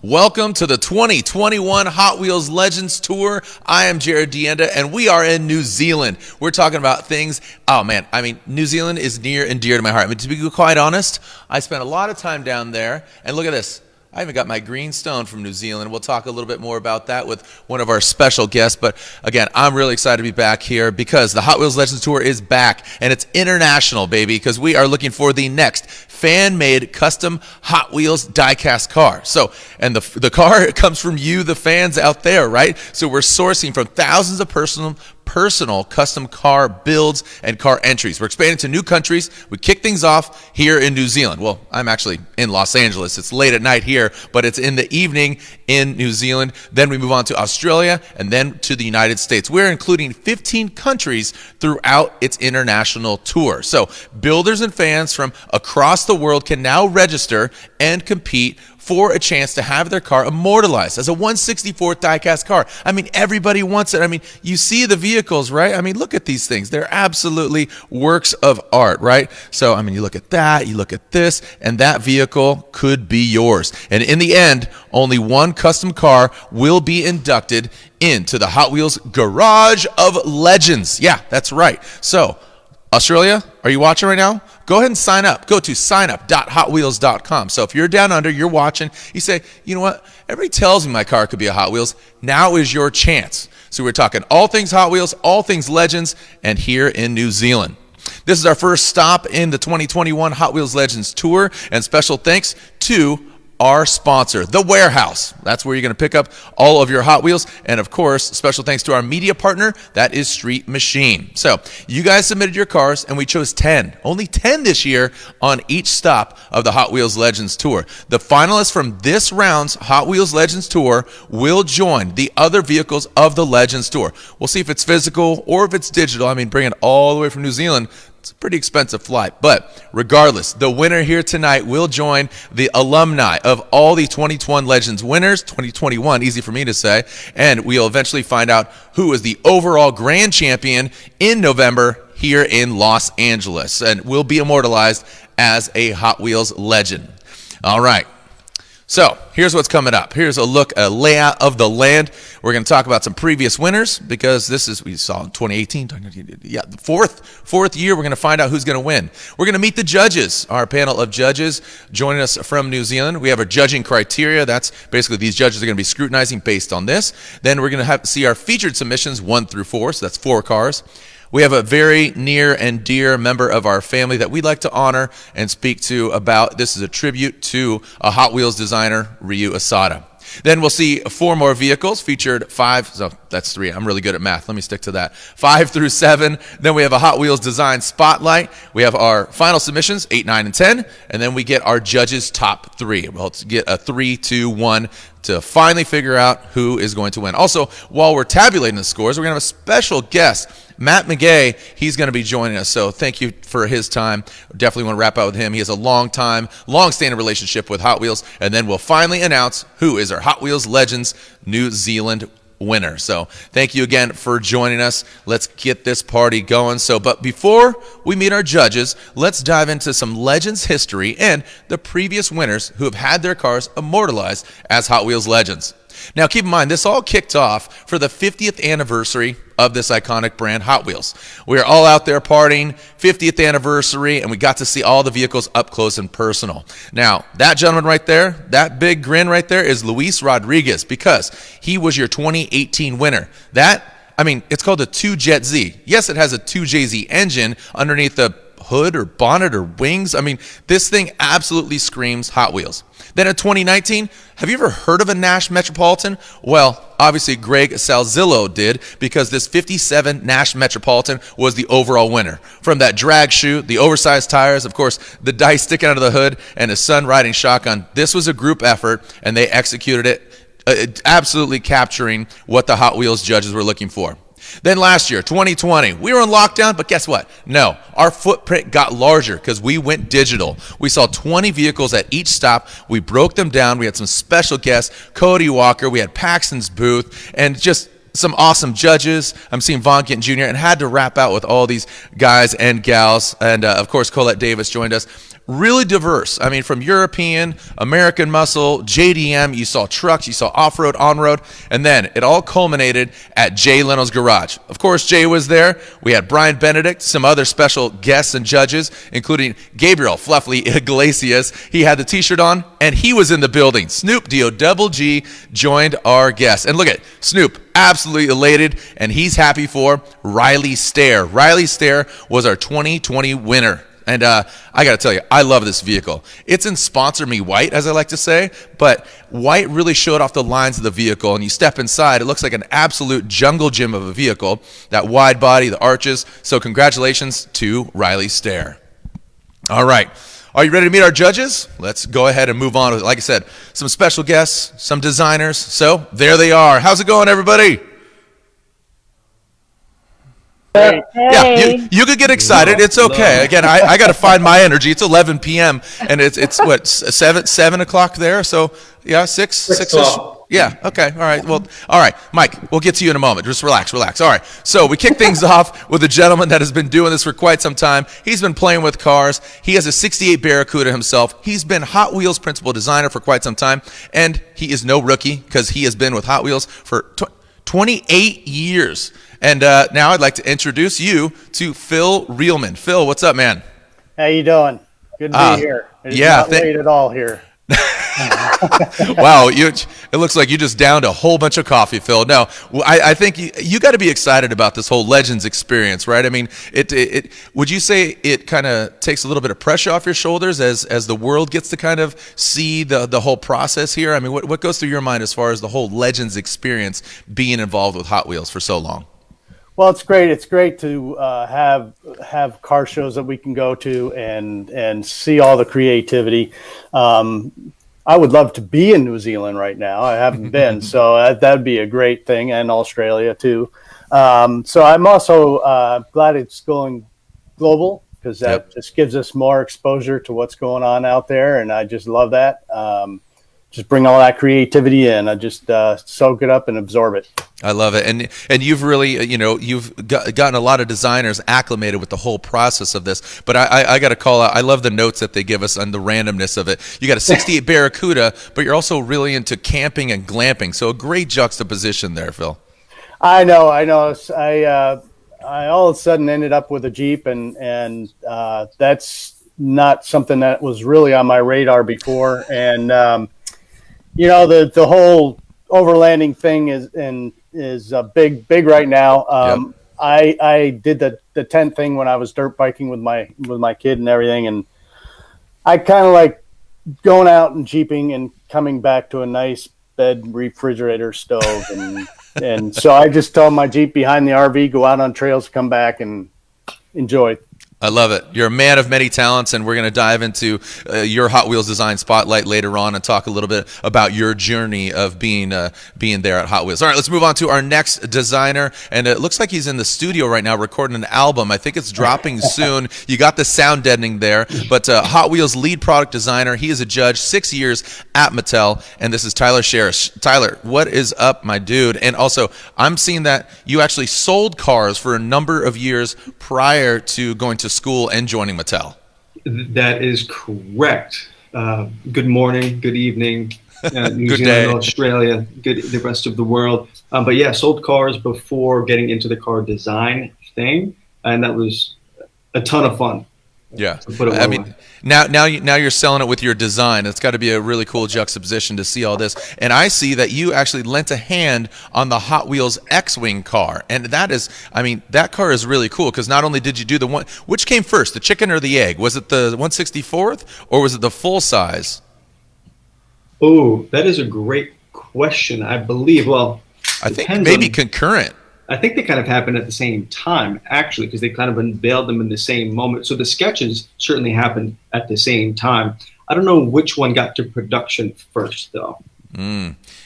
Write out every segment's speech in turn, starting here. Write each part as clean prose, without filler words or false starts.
Welcome to the 2021 Hot Wheels Legends Tour. I am JAROD DEANDA, and we are in New Zealand. We're talking about things, oh man, I mean, New Zealand is near and dear to my heart. I mean, to be quite honest, I spent a lot of time down there, and look at this. I even got my green stone from New Zealand. We'll talk a little bit more about that with one of our special guests. But again, I'm really excited to be back here because the Hot Wheels Legends Tour is back, and it's international, baby, because we are looking for the next fan-made custom Hot Wheels die-cast car. So, and the car comes from you, the fans out there, right? So we're sourcing from thousands of personal custom car builds and car entries. We're expanding to new countries. We kick things off here in New Zealand. Well, I'm actually in Los Angeles. It's late at night here, but it's in the evening in New Zealand. Then we move on to Australia and then to the United States. We're including 15 countries throughout its international tour. So builders and fans from across the world can now register and compete for a chance to have their car immortalized as a 1/64th die-cast car. I mean, everybody wants it. I mean, you see the vehicles, right? I mean, look at these things. They're absolutely works of art, right? So, I mean, you look at that, you look at this, and that vehicle could be yours. And in the end, only one custom car will be inducted into the Hot Wheels Garage of Legends. Yeah, that's right. So, Australia, are you watching right now? Go ahead and sign up. Go to signup.hotwheels.com. So if you're down under, you're watching, you say, you know what? Everybody tells me my car could be a Hot Wheels. Now is your chance. So we're talking all things Hot Wheels, all things Legends, and here in New Zealand. This is our first stop in the 2021 Hot Wheels Legends Tour, and special thanks to our sponsor, The Warehouse. That's where you're going to pick up all of your Hot Wheels. And of course, special thanks to our media partner, that is Street Machine. So you guys submitted your cars, and we chose 10, only 10 this year on each stop of the Hot Wheels Legends Tour. The finalists from this round's Hot Wheels Legends Tour will join the other vehicles of the Legends Tour. We'll see if it's physical or if it's digital. I mean, bring it all the way from New Zealand. It's a pretty expensive flight, but regardless, the winner here tonight will join the alumni of all the 2021 Legends winners, 2021, easy for me to say, and we'll eventually find out who is the overall grand champion in November here in Los Angeles, and will be immortalized as a Hot Wheels legend. All right. So here's what's coming up. Here's a look, a layout of the land. We're going to talk about some previous winners because this is, we saw in 2018, yeah, the fourth year, we're going to find out who's going to win. We're going to meet the judges, our panel of judges joining us from New Zealand. We have our judging criteria. That's basically these judges are going to be scrutinizing based on this. Then we're going to see our featured submissions 1 through 4, so that's 4 cars. We have a very near and dear member of our family that we'd like to honor and speak to about. This is a tribute to a Hot Wheels designer, Ryu ASADA. Then we'll see 4 more vehicles featured 5, so that's 3. I'm really good at math. Let me stick to that. 5 through 7. Then we have a Hot Wheels design spotlight. We have our final submissions, 8, 9, and 10. And then we get our judges' top 3. We'll get a 3, 2, 1 to finally figure out who is going to win. Also, while we're tabulating the scores, we're going to have a special guest, Matt McGay. He's going to be joining us, so thank you for his time. Definitely want to wrap out with him. He has a long-standing relationship with Hot Wheels, and then we'll finally announce who is our Hot Wheels Legends New Zealand winner. So thank you again for joining us. Let's get this party going. But before we meet our judges, let's dive into some Legends history and the previous winners who have had their cars immortalized as Hot Wheels Legends. Now, keep in mind, this all kicked off for the 50th anniversary of this iconic brand, Hot Wheels. We are all out there partying, 50th anniversary, and we got to see all the vehicles up close and personal. Now, that gentleman right there, that big grin right there is Luis Rodriguez, because he was your 2018 winner. It's called a 2Jet Z. Yes, it has a 2JZ engine underneath the hood or bonnet or wings. I mean, this thing absolutely screams Hot Wheels. Then in 2019, have you ever heard of a Nash Metropolitan? Well, obviously Greg Salzillo did, because this 57 Nash Metropolitan was the overall winner. From that drag chute, the oversized tires, of course, the dice sticking out of the hood, and his son riding shotgun. This was a group effort, and they executed it, absolutely capturing what the Hot Wheels judges were looking for. Then last year, 2020, we were in lockdown, but guess what? No, our footprint got larger because we went digital. We saw 20 vehicles at each stop. We broke them down. We had some special guests, Cody Walker. We had Paxton's booth, and just some awesome judges. I'm seeing Von Kent Jr. and had to wrap out with all these guys and gals. And, of course, Colette Davis joined us. really diverse. I mean, from European, American muscle, JDM, you saw trucks, you saw off-road, on-road, and then it all culminated at Jay Leno's garage. Of course, Jay was there. We had Brian Benedict, some other special guests and judges, including Gabriel Fluffy Iglesias. He had the t-shirt on, and he was in the building. Snoop D-O-double-G joined our guests. And look at Snoop, absolutely elated, and he's happy for Riley Stair. Riley Stair was our 2020 winner. And I got to tell you, I love this vehicle. It's in Sponsor Me White, as I like to say, but white really showed off the lines of the vehicle. And you step inside, it looks like an absolute jungle gym of a vehicle. That wide body, the arches. So congratulations to Riley Stair. All right. Are you ready to meet our judges? Let's go ahead and move on with it. Like I said, some special guests, some designers. So there they are. How's it going, everybody? Hey. Yeah, you could get excited. It's okay. Again, I got to find my energy. It's 11 p.m. and it's what, 7 o'clock there. So yeah, six-ish. Yeah. Okay. All right. Well, all right, Mike, we'll get to you in a moment. Just relax. All right. So we kick things off with a gentleman that has been doing this for quite some time. He's been playing with cars. He has a 68 Barracuda himself. He's been Hot Wheels principal designer for quite some time. And he is no rookie because he has been with Hot Wheels for 28 years. And now I'd like to introduce you to Phil Reelman. Phil, what's up, man? How you doing? Good to be here. It's not late at all here. Wow, it looks like you just downed a whole bunch of coffee, Phil. No, I think you got to be excited about this whole Legends experience, right? I mean, it would you say it kind of takes a little bit of pressure off your shoulders as the world gets to kind of see the whole process here? I mean, what goes through your mind as far as the whole Legends experience being involved with Hot Wheels for so long? Well, it's great. It's great to have car shows that we can go to and see all the creativity. I would love to be in New Zealand right now. I haven't been, so that'd be a great thing, and Australia too. So I'm also glad it's going global because that just gives us more exposure to what's going on out there, and I just love that. Just bring all that creativity in. I just soak it up and absorb it. I love it. And you've really, you've gotten a lot of designers acclimated with the whole process of this. But I got to call out, I love the notes that they give us on the randomness of it. You got a 68 Barracuda, but you're also really into camping and glamping. So a great juxtaposition there, Phil. I know. I all of a sudden ended up with a Jeep, and that's not something that was really on my radar before. And, the whole overlanding thing is big right now. I did the tent thing when I was dirt biking with my kid and everything, and I kind of like going out and jeeping and coming back to a nice bed refrigerator stove, and so I just told my Jeep behind the RV, go out on trails, come back and enjoy. I love it. You're a man of many talents, and we're going to dive into your Hot Wheels design spotlight later on and talk a little bit about your journey of being there at Hot Wheels. All right, let's move on to our next designer, and it looks like he's in the studio right now recording an album. I think it's dropping soon. You got the sound deadening there, but Hot Wheels lead product designer. He is a judge, 6 years at Mattel, and this is Tyler Sherish. Tyler, what is up, my dude? And also, I'm seeing that you actually sold cars for a number of years prior to going to school and joining Mattel. That is correct. Good morning, good evening, New Good Zealand, day. Australia, the rest of the world. But yeah, sold cars before getting into the car design thing, and that was a ton of fun. Yeah, I mean, now you're selling it with your design. It's got to be a really cool juxtaposition to see all this. And I see that you actually lent a hand on the Hot Wheels X-Wing car, and that is, I mean, that car is really cool because not only did you do the one, which came first, the chicken or the egg? Was it the 1/64th or was it the full size? Oh, that is a great question. I believe. Well, I think maybe concurrent. I think they kind of happened at the same time, actually, because they kind of unveiled them in the same moment. So the sketches certainly happened at the same time. I don't know which one got to production first, though.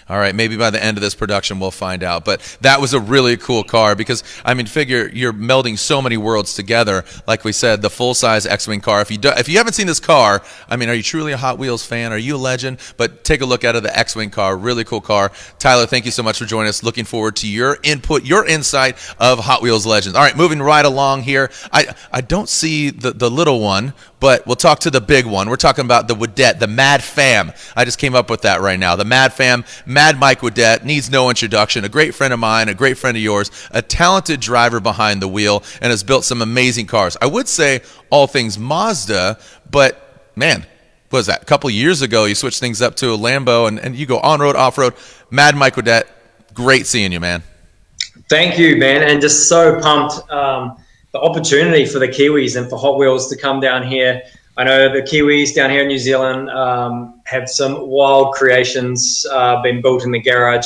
All right, maybe by the end of this production we'll find out. But that was a really cool car because, I mean, figure you're melding so many worlds together. Like we said, the full-size X-Wing car. If you haven't seen this car, I mean, are you truly a Hot Wheels fan? Are you a legend? But take a look at it, the X-Wing car, really cool car. Tyler, thank you so much for joining us. Looking forward to your input, your insight of Hot Wheels Legends. All right, moving right along here. I don't see the little one, but we'll talk to the big one. We're talking about the Whiddett, the Mad Fam. I just came up with that right now. The Mad Fam, Mad Mike Whiddett, needs no introduction. A great friend of mine, a great friend of yours, a talented driver behind the wheel, and has built some amazing cars. I would say all things Mazda, but man, what was that? A couple years ago, you switched things up to a Lambo, and you go on-road, off-road. Mad Mike Whiddett, great seeing you, man. Thank you, man, and just so pumped the opportunity for the Kiwis and for Hot Wheels to come down here. I know the Kiwis down here in New Zealand have some wild creations been built in the garage,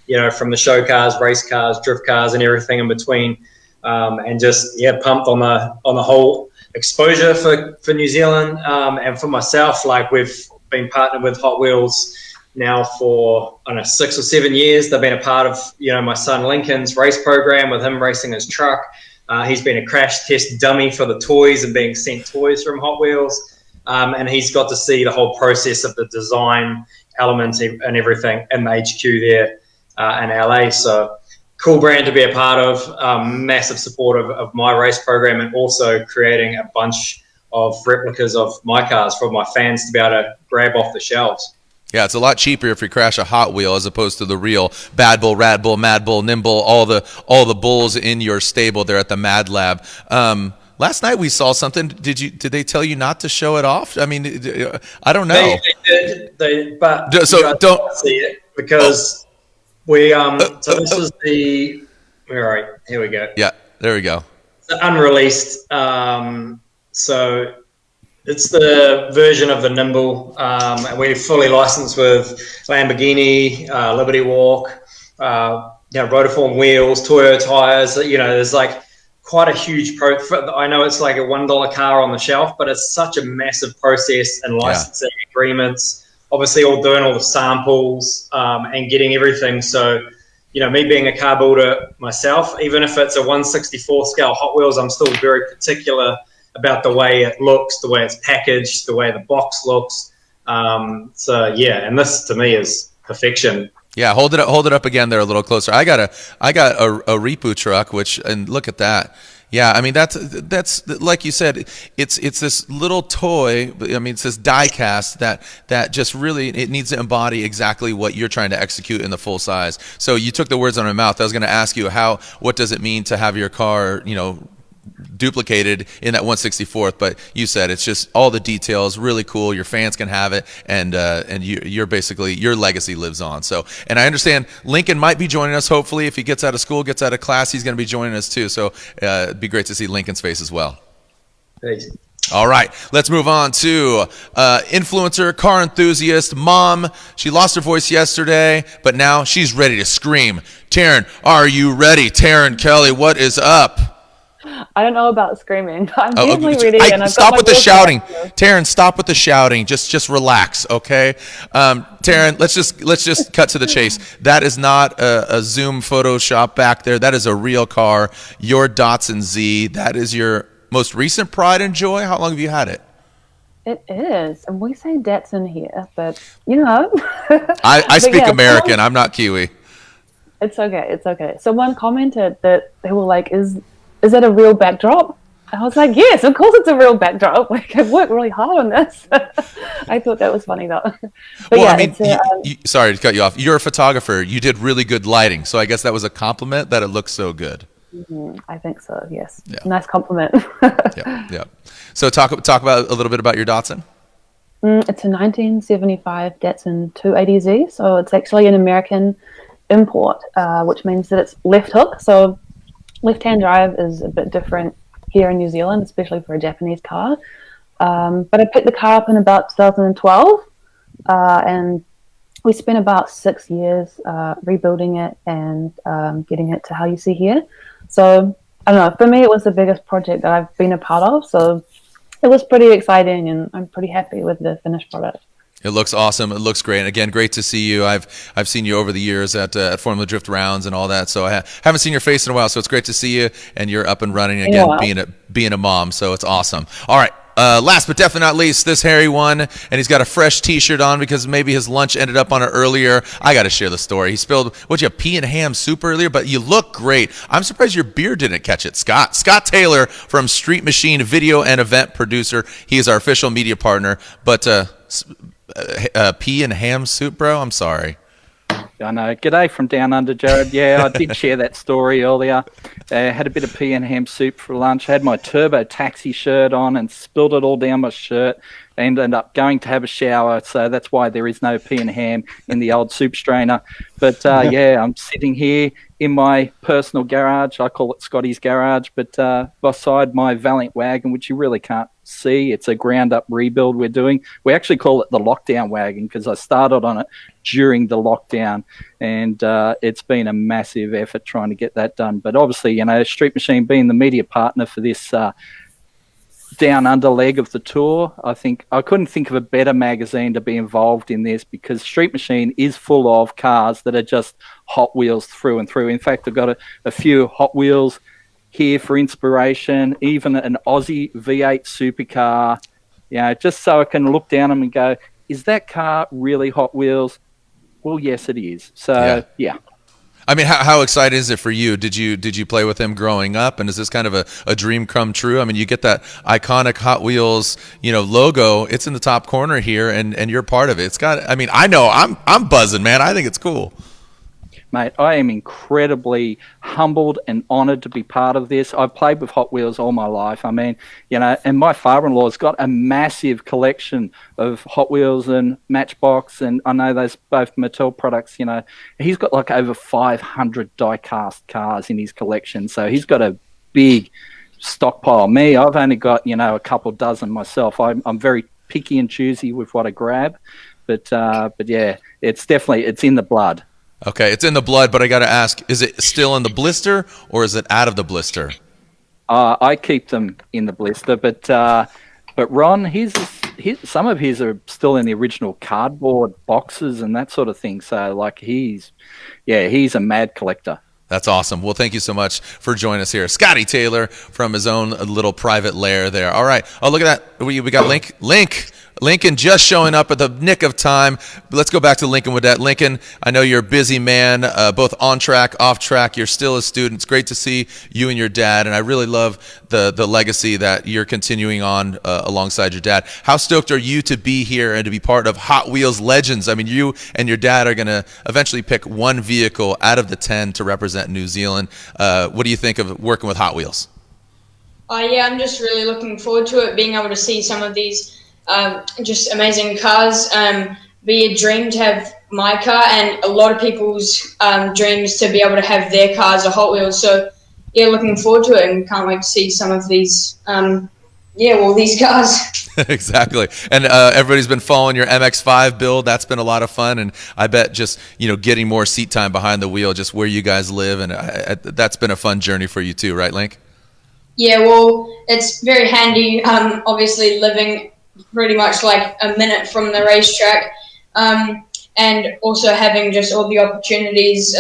you know, from the show cars, race cars, drift cars, and everything in between. And just pumped on the whole exposure for New Zealand and for myself. Like, we've been partnered with Hot Wheels now for, I don't know, 6 or 7 years. They've been a part of, you know, my son Lincoln's race program, with him racing his truck. He's been a crash test dummy for the toys and being sent toys from Hot Wheels. And he's got to see the whole process of the design elements and everything in the HQ there in LA. So cool brand to be a part of, massive support of my race program, and also creating a bunch of replicas of my cars for my fans to be able to grab off the shelves. Yeah, it's a lot cheaper if you crash a Hot Wheel as opposed to the real Bad Bull, Rad Bull, Mad Bull, Nimble, all the bulls in your stable there at the Mad Lab. Last night we saw something. Did they tell you not to show it off? I mean, I don't know. They did, but so you guys don't can't see it because we so this is the, all right, here we go. Yeah, there we go. It's unreleased. So it's the version of the Nimble, and we're fully licensed with Lamborghini, Liberty Walk, Rotiform wheels, Toyo tires. You know, there's like quite a huge I know it's like a $1 car on the shelf, but it's such a massive process and licensing agreements. Obviously, doing all the samples and getting everything. So, you know, me being a car builder myself, even if it's a 1/64 scale Hot Wheels, I'm still very particular about the way it looks, the way it's packaged, the way the box looks. So yeah, and this to me is perfection. Yeah, hold it up again there a little closer. I got a Repu truck, and look at that. Yeah, I mean that's like you said, it's this little toy. I mean, it's this die cast that just really, it needs to embody exactly what you're trying to execute in the full size. So you took the words out of my mouth. I was going to ask you what does it mean to have your car, you know, duplicated in that 1/64th, but you said it's just all the details, really cool. Your fans can have it, and you're basically, your legacy lives on. So, and I understand Lincoln might be joining us. Hopefully, if he gets out of school, gets out of class, he's going to be joining us too. So it'd be great to see Lincoln's face as well. Thanks. All right, let's move on to influencer, car enthusiast, mom. She lost her voice yesterday, but now she's ready to scream. Taryn, are you ready? Taryn Kelly, what is up? I don't know about screaming, but I'm definitely ready. Stop with the shouting, Taryn. Stop with the shouting. Just relax, okay? Taryn, let's just cut to the chase. That is not a Zoom Photoshop back there. That is a real car. Your Datsun Z. That is your most recent pride and joy. How long have you had it? It is, and we say Datsun here, but you know. I speak American. I'm not Kiwi. It's okay. It's okay. Someone commented that they were like, Is that a real backdrop? I was like, yes, of course it's a real backdrop. Like, I've worked really hard on this. I thought that was funny though. But well, yeah, I mean, sorry to cut you off. You're a photographer. You did really good lighting. So I guess that was a compliment that it looks so good. I think so, yes. Yeah. Nice compliment. Yeah. So talk about a little bit about your Datsun. It's a 1975 Datsun 280Z. So it's actually an American import, which means that it's left hook. So left-hand drive is a bit different here in New Zealand, especially for a Japanese car. But I picked the car up in about 2012, and we spent about 6 years rebuilding it and getting it to how you see here. So, I don't know, for me it was the biggest project that I've been a part of, so it was pretty exciting, and I'm pretty happy with the finished product. It looks awesome. It looks great. And again, great to see you. I've seen you over the years at Formula Drift rounds and all that. So I haven't seen your face in a while. So it's great to see you, and you're up and running again, being a mom. So it's awesome. All right, Last but definitely not least, this hairy one, and he's got a fresh T-shirt on because maybe his lunch ended up on it earlier. I got to share the story. He spilled, what'd you have, pea and ham soup earlier? But you look great. I'm surprised your beard didn't catch it. Scott Taylor from Street Machine, video and event producer. He is our official media partner. But pea and ham soup, bro? I'm sorry. I know. G'day from down under, Jared. Yeah, I did share that story earlier. Had a bit of pea and ham soup for lunch. Had my Turbo Taxi shirt on and spilled it all down my shirt. And ended up going to have a shower. So that's why there is no pea and ham in the old soup strainer. But yeah, I'm sitting here in my personal garage. I call it Scotty's garage. But beside my Valiant wagon, which you really can't see. It's a ground up rebuild we're doing. We actually call it the lockdown wagon because I started on it during the lockdown, and it's been a massive effort trying to get that done. But obviously, you know, Street Machine being the media partner for this down under leg of the tour, I think I couldn't think of a better magazine to be involved in this because Street Machine is full of cars that are just Hot Wheels through and through. In fact, I've got a few Hot Wheels here for inspiration, even an Aussie V8 supercar, you know, just so I can look down them and go, is that car really Hot Wheels? Well, yes, it is. So, yeah. I mean, how excited is it for you? Did you play with him growing up, and is this kind of a dream come true? I mean, you get that iconic Hot Wheels, you know, logo. It's in the top corner here, and you're part of it. It's got. I mean, I know I'm buzzing, man. I think it's cool. Mate, I am incredibly humbled and honoured to be part of this. I've played with Hot Wheels all my life. I mean, you know, and my father-in-law's got a massive collection of Hot Wheels and Matchbox, and I know those both Mattel products, you know. He's got like over 500 die-cast cars in his collection, so he's got a big stockpile. Me, I've only got, you know, a couple dozen myself. I'm very picky and choosy with what I grab, but yeah, it's in the blood. Okay, it's in the blood, but I got to ask, is it still in the blister or is it out of the blister? I keep them in the blister, but Ron, some of his are still in the original cardboard boxes and that sort of thing. So, like, he's a mad collector. That's awesome. Well, thank you so much for joining us here. Scotty Taylor from his own little private lair there. All right. Oh, look at that. We got Lincoln just showing up at the nick of time. Let's go back to Lincoln Whiddett. Lincoln, I know you're a busy man, both on track, off track. You're still a student. It's great to see you and your dad, and I really love the legacy that you're continuing on alongside your dad. How stoked are you to be here and to be part of Hot Wheels Legends? I mean, you and your dad are going to eventually pick one vehicle out of the 10 to represent New Zealand. What do you think of working with Hot Wheels? Yeah, I'm just really looking forward to it, being able to see some of these just amazing cars. Be a dream to have my car, and a lot of people's dreams to be able to have their cars a Hot Wheels. So yeah, looking forward to it and can't wait to see some of these these cars. Exactly. And everybody's been following your MX-5 build. That's been a lot of fun, and I bet just, you know, getting more seat time behind the wheel, just where you guys live, and that's been a fun journey for you too, right, Link? Yeah, well, it's very handy, obviously living pretty much like a minute from the racetrack, and also having just all the opportunities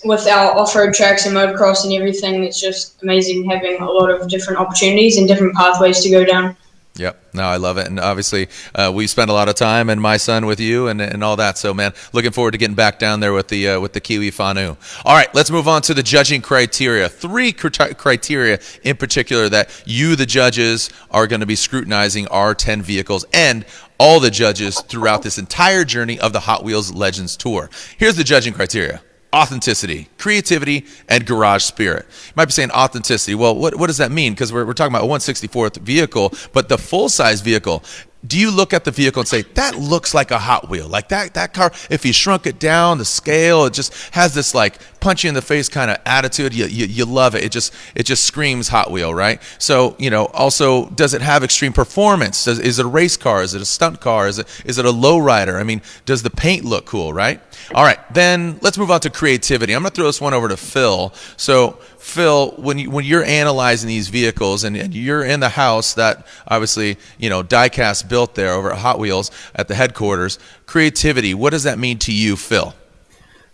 with our off-road tracks and motocross and everything. It's just amazing having a lot of different opportunities and different pathways to go down. Yep. No, I love it. And obviously, we spent a lot of time and my son with you and all that. So, man, looking forward to getting back down there with the Kiwi Whānau. All right, let's move on to the judging criteria. 3 criteria in particular that you, the judges, are going to be scrutinizing our 10 vehicles and all the judges throughout this entire journey of the Hot Wheels Legends Tour. Here's the judging criteria. Authenticity, creativity, and garage spirit. You might be saying authenticity. Well, what does that mean? Because we're talking about a 1/64th vehicle, but the full-size vehicle, do you look at the vehicle and say, that looks like a Hot Wheel? Like that car, if you shrunk it down, the scale, it just has this like punch you in the face kind of attitude. You love it. It just screams Hot Wheel, right? So, you know, also, does it have extreme performance? Is it a race car? Is it a stunt car? Is it a lowrider? I mean, does the paint look cool, right? All right, then let's move on to creativity. I'm going to throw this one over to Phil. So, Phil, when you're analyzing these vehicles and you're in the house that obviously, you know, diecast built there over at Hot Wheels at the headquarters, creativity, what does that mean to you, Phil?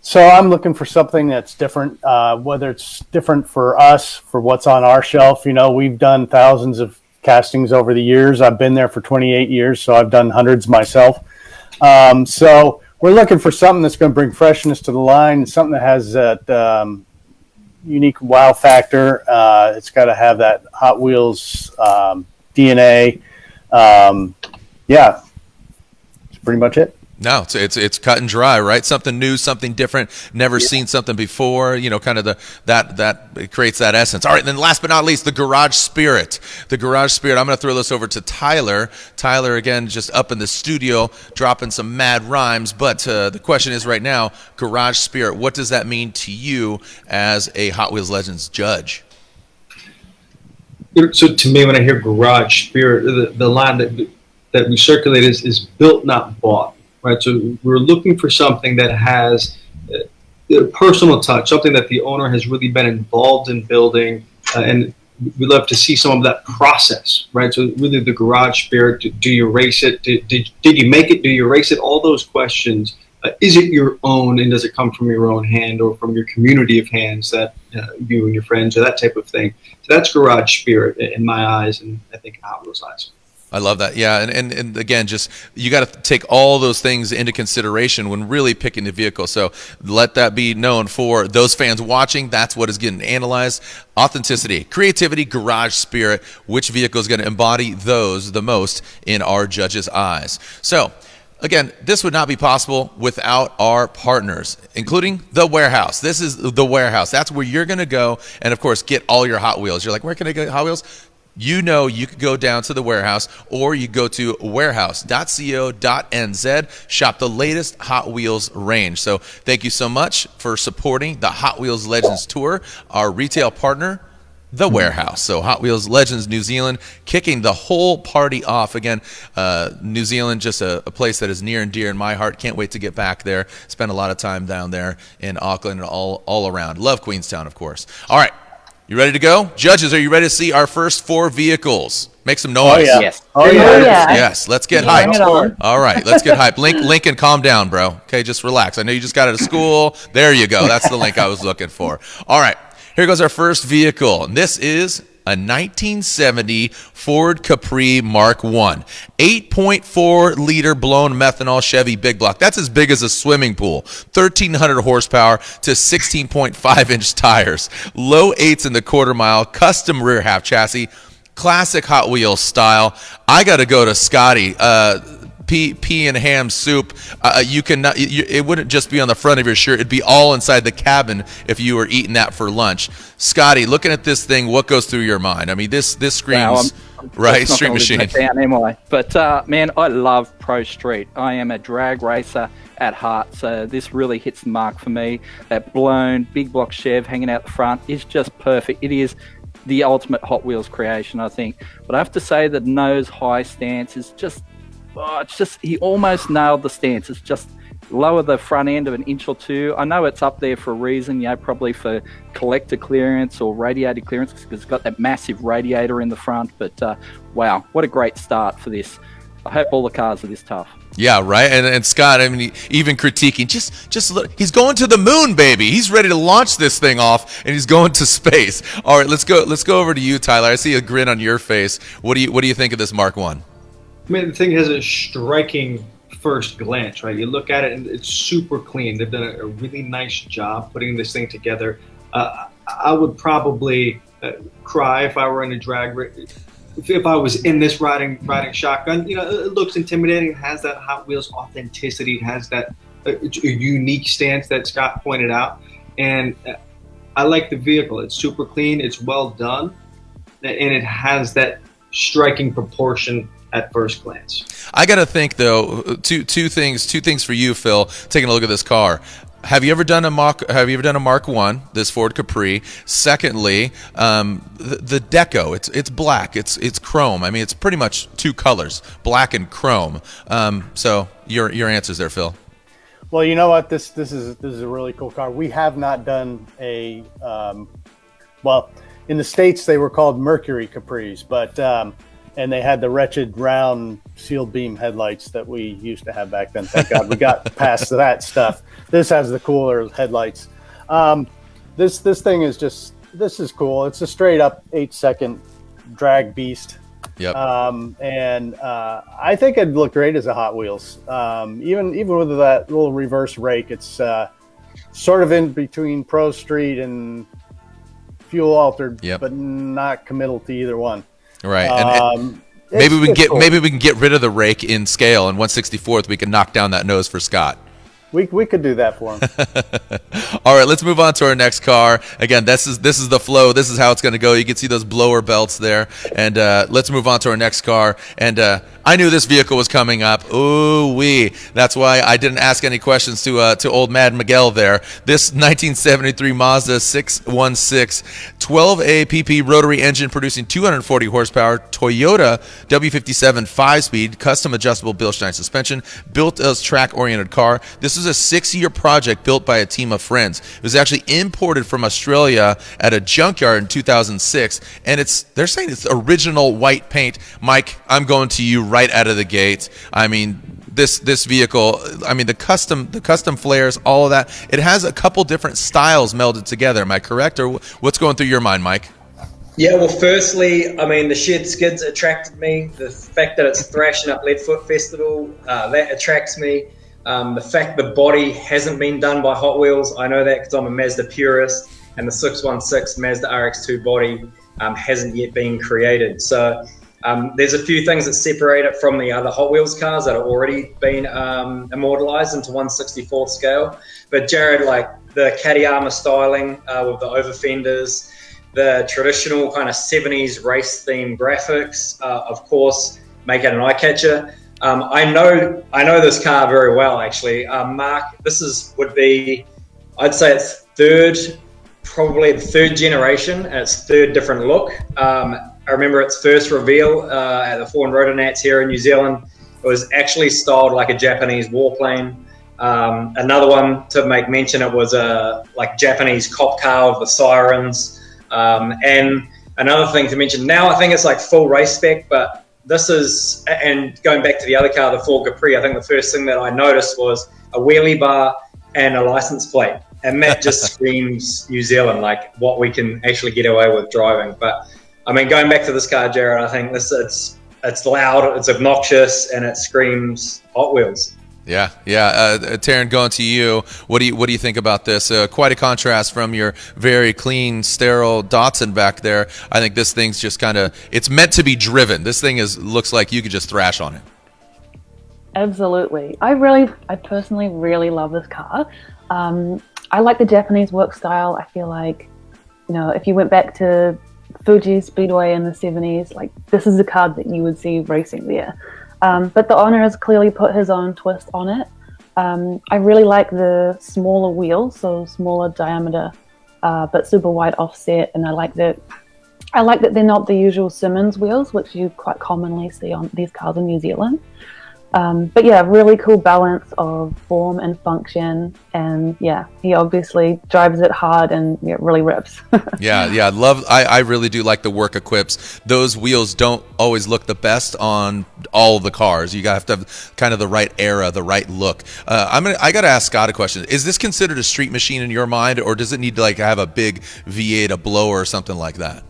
So I'm looking for something that's different, whether it's different for us, for what's on our shelf. You know, we've done thousands of castings over the years. I've been there for 28 years, so I've done hundreds myself. So we're looking for something that's going to bring freshness to the line, something that has that unique wow factor. It's got to have that Hot Wheels DNA. Yeah, that's pretty much it. No, it's cut and dry, right? Something new, something different, never seen something before, you know, kind of that it creates that essence. All right, and then last but not least, the Garage Spirit. The Garage Spirit, I'm going to throw this over to Tyler. Tyler, again, just up in the studio, dropping some mad rhymes, but the question is right now, Garage Spirit, what does that mean to you as a Hot Wheels Legends judge? So to me, when I hear Garage Spirit, the line that we circulate is built, not bought. Right, so we're looking for something that has a personal touch, something that the owner has really been involved in building, and we love to see some of that process, right? So really the Garage Spirit, do you race it? Did you make it? Do you race it? All those questions. Is it your own, and does it come from your own hand or from your community of hands that you and your friends, or that type of thing? So that's Garage Spirit in my eyes, and I think Hot Wheels' eyes. I love that. Yeah. And again, just you got to take all those things into consideration when really picking the vehicle. So let that be known for those fans watching. That's what is getting analyzed. Authenticity, creativity, Garage Spirit. Which vehicle is going to embody those the most in our judges' eyes? So again, this would not be possible without our partners, including The Warehouse. This is The Warehouse. That's where you're going to go and, of course, get all your Hot Wheels. You're like, where can I get Hot Wheels? You know, you could go down to The Warehouse, or you go to warehouse.co.nz, shop the latest Hot Wheels range. So thank you so much for supporting the Hot Wheels Legends Tour, our retail partner, The Warehouse. So Hot Wheels Legends New Zealand kicking the whole party off. Again, New Zealand, just a place that is near and dear in my heart. Can't wait to get back there. Spend a lot of time down there in Auckland and all around. Love Queenstown, of course. All right. You ready to go? Judges, are you ready to see our first 4 vehicles? Make some noise. Oh, yeah. Yes. Oh, yeah. Yes, let's get Bring it hyped. on. All right, let's get hyped. Lincoln, calm down, bro. Okay, just relax. I know you just got out of school. There you go. That's the link I was looking for. All right, here goes our first vehicle. And this is a 1970 Ford Capri Mark I. 8.4-liter blown methanol Chevy big block. That's as big as a swimming pool. 1,300 horsepower to 16.5-inch tires. Low 8s in the quarter mile. Custom rear half chassis. Classic Hot Wheels style. I got to go to Scotty. Pea and ham soup. You cannot. It wouldn't just be on the front of your shirt. It'd be all inside the cabin if you were eating that for lunch. Scotty, looking at this thing, what goes through your mind? I mean, this screams right street machine. Down, am I? But man, I love Pro Street. I am a drag racer at heart, so this really hits the mark for me. That blown big block Chev hanging out the front is just perfect. It is the ultimate Hot Wheels creation, I think. But I have to say the nose high stance is just. Oh, it's just, he almost nailed the stance. It's just lower the front end of an inch or two. I know it's up there for a reason, you know, probably for collector clearance or radiator clearance, because it's got that massive radiator in the front. But wow, what a great start for this. I hope all the cars are this tough. Yeah, right. And Scott, I mean, even critiquing, just look, he's going to the moon, baby. He's ready to launch this thing off, and he's going to space. All right, let's go over to you, Tyler. I see a grin on your face. What do you think of this Mark I? I mean, the thing has a striking first glance, right? You look at it and it's super clean. They've done a really nice job putting this thing together. I would probably cry if I were in a drag race. If I was in this riding shotgun, you know, it looks intimidating. It has that Hot Wheels authenticity. It has that a unique stance that Scott pointed out. And I like the vehicle. It's super clean. It's well done. And it has that striking proportion at first glance. I got to think, though, two things for you, Phil, taking a look at this car. Have you ever done a Mark I, this Ford Capri? Secondly, the deco, it's black, it's chrome. I mean, it's pretty much 2 colors, black and chrome. So your answers there, Phil. Well, you know what? This is a really cool car. We have not done a well, in the States they were called Mercury Capris, but and they had the wretched round sealed beam headlights that we used to have back then. Thank God we got past that stuff. This has the cooler headlights. This thing is just, this is cool. It's a straight up 8-second drag beast. Yep. I think it'd look great as a Hot Wheels. Even with that little reverse rake, it's sort of in between Pro Street and fuel altered, but not committal to either one. Right. And maybe we can get rid of the rake in scale, and 1/64th we can knock down that nose for Scott. We could do that for him. All right, let's move on to our next car. Again, this is the flow. This is how it's going to go. You can see those blower belts there. And let's move on to our next car. And I knew this vehicle was coming up. Ooh wee! That's why I didn't ask any questions to old Mad Miguel there. This 1973 Mazda 616 12A PP rotary engine producing 240 horsepower. Toyota W57 5-speed custom adjustable Bilstein suspension, built as track-oriented car. This was a 6-year project built by a team of friends. It was actually imported from Australia at a junkyard in 2006, and they're saying it's original white paint. Mike, I'm going to you right out of the gate. I mean, this vehicle, I mean, the custom flares, all of that, it has a couple different styles melded together. Am I correct, or what's going through your mind, Mike? Yeah, well, firstly, I mean, the shed skids attracted me. The fact that it's thrashing up Leadfoot Festival, that attracts me. The fact the body hasn't been done by Hot Wheels, I know that because I'm a Mazda purist, and the 616 Mazda RX-2 body hasn't yet been created. So there's a few things that separate it from the other Hot Wheels cars that have already been immortalized into 1/64th scale. But JAROD, like the Katayama styling with the over fenders, the traditional kind of 70s race theme graphics, of course, make it an eye catcher. I know this car very well, actually. Mark, would be, I'd say it's probably the third generation, and its third different look. I remember its first reveal at the Foreign Rotonats here in New Zealand. It was actually styled like a Japanese warplane. Another one to make mention, it was a like Japanese cop car with the sirens. And another thing to mention, now I think it's like full race spec, but this is, and going back to the other car, the Ford Capri, I think the first thing that I noticed was a wheelie bar and a license plate. And that just screams New Zealand, like what we can actually get away with driving. But I mean, going back to this car, JAROD, I think it's loud, it's obnoxious, and it screams Hot Wheels. Yeah. Taryn, going to you. What do you think about this? Quite a contrast from your very clean, sterile Datsun back there. I think this thing's just it's meant to be driven. This thing looks like you could just thrash on it. Absolutely. I personally really love this car. I like the Japanese work style. I feel like, if you went back to Fuji Speedway in the 70s, like this is a car that you would see racing there. But the owner has clearly put his own twist on it. I really like the smaller wheels, so smaller diameter, but super wide offset. And I like that they're not the usual Simmons wheels, which you quite commonly see on these cars in New Zealand. But yeah, really cool balance of form and function. And yeah, he obviously drives it hard and it really rips. Yeah. I really do like the work equips. Those wheels don't always look the best on all of the cars. You have to have kind of the right era, the right look. I got to ask Scott a question. Is this considered a street machine in your mind, or does it need to have a big V8, a blower or something like that?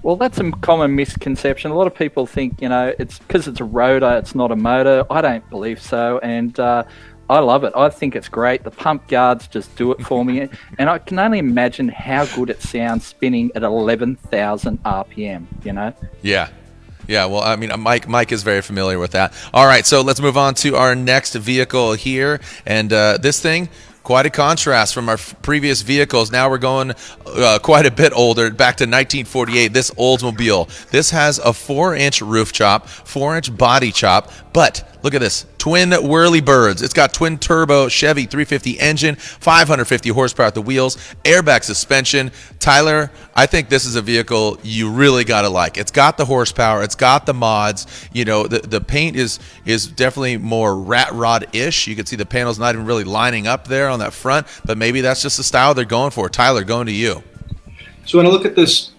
Well, that's a common misconception. A lot of people think, it's because it's a rotor, it's not a motor. I don't believe so, and I love it. I think it's great. The pump guards just do it for me, and I can only imagine how good it sounds spinning at 11,000 RPM, Yeah. Well, I mean, Mike is very familiar with that. All right, so let's move on to our next vehicle here, and this thing, quite a contrast from our previous vehicles. Now we're going quite a bit older, back to 1948. This Oldsmobile. This has a 4-inch roof chop, 4-inch body chop, but look at this. Twin whirly birds. It's got twin turbo Chevy 350 engine, 550 horsepower at the wheels, airbag suspension. Tyler, I think this is a vehicle you really got to like. It's got the horsepower. It's got the mods. The paint is definitely more rat rod-ish. You can see the panels not even really lining up there on that front, but maybe that's just the style they're going for. Tyler, going to you. So when I look at this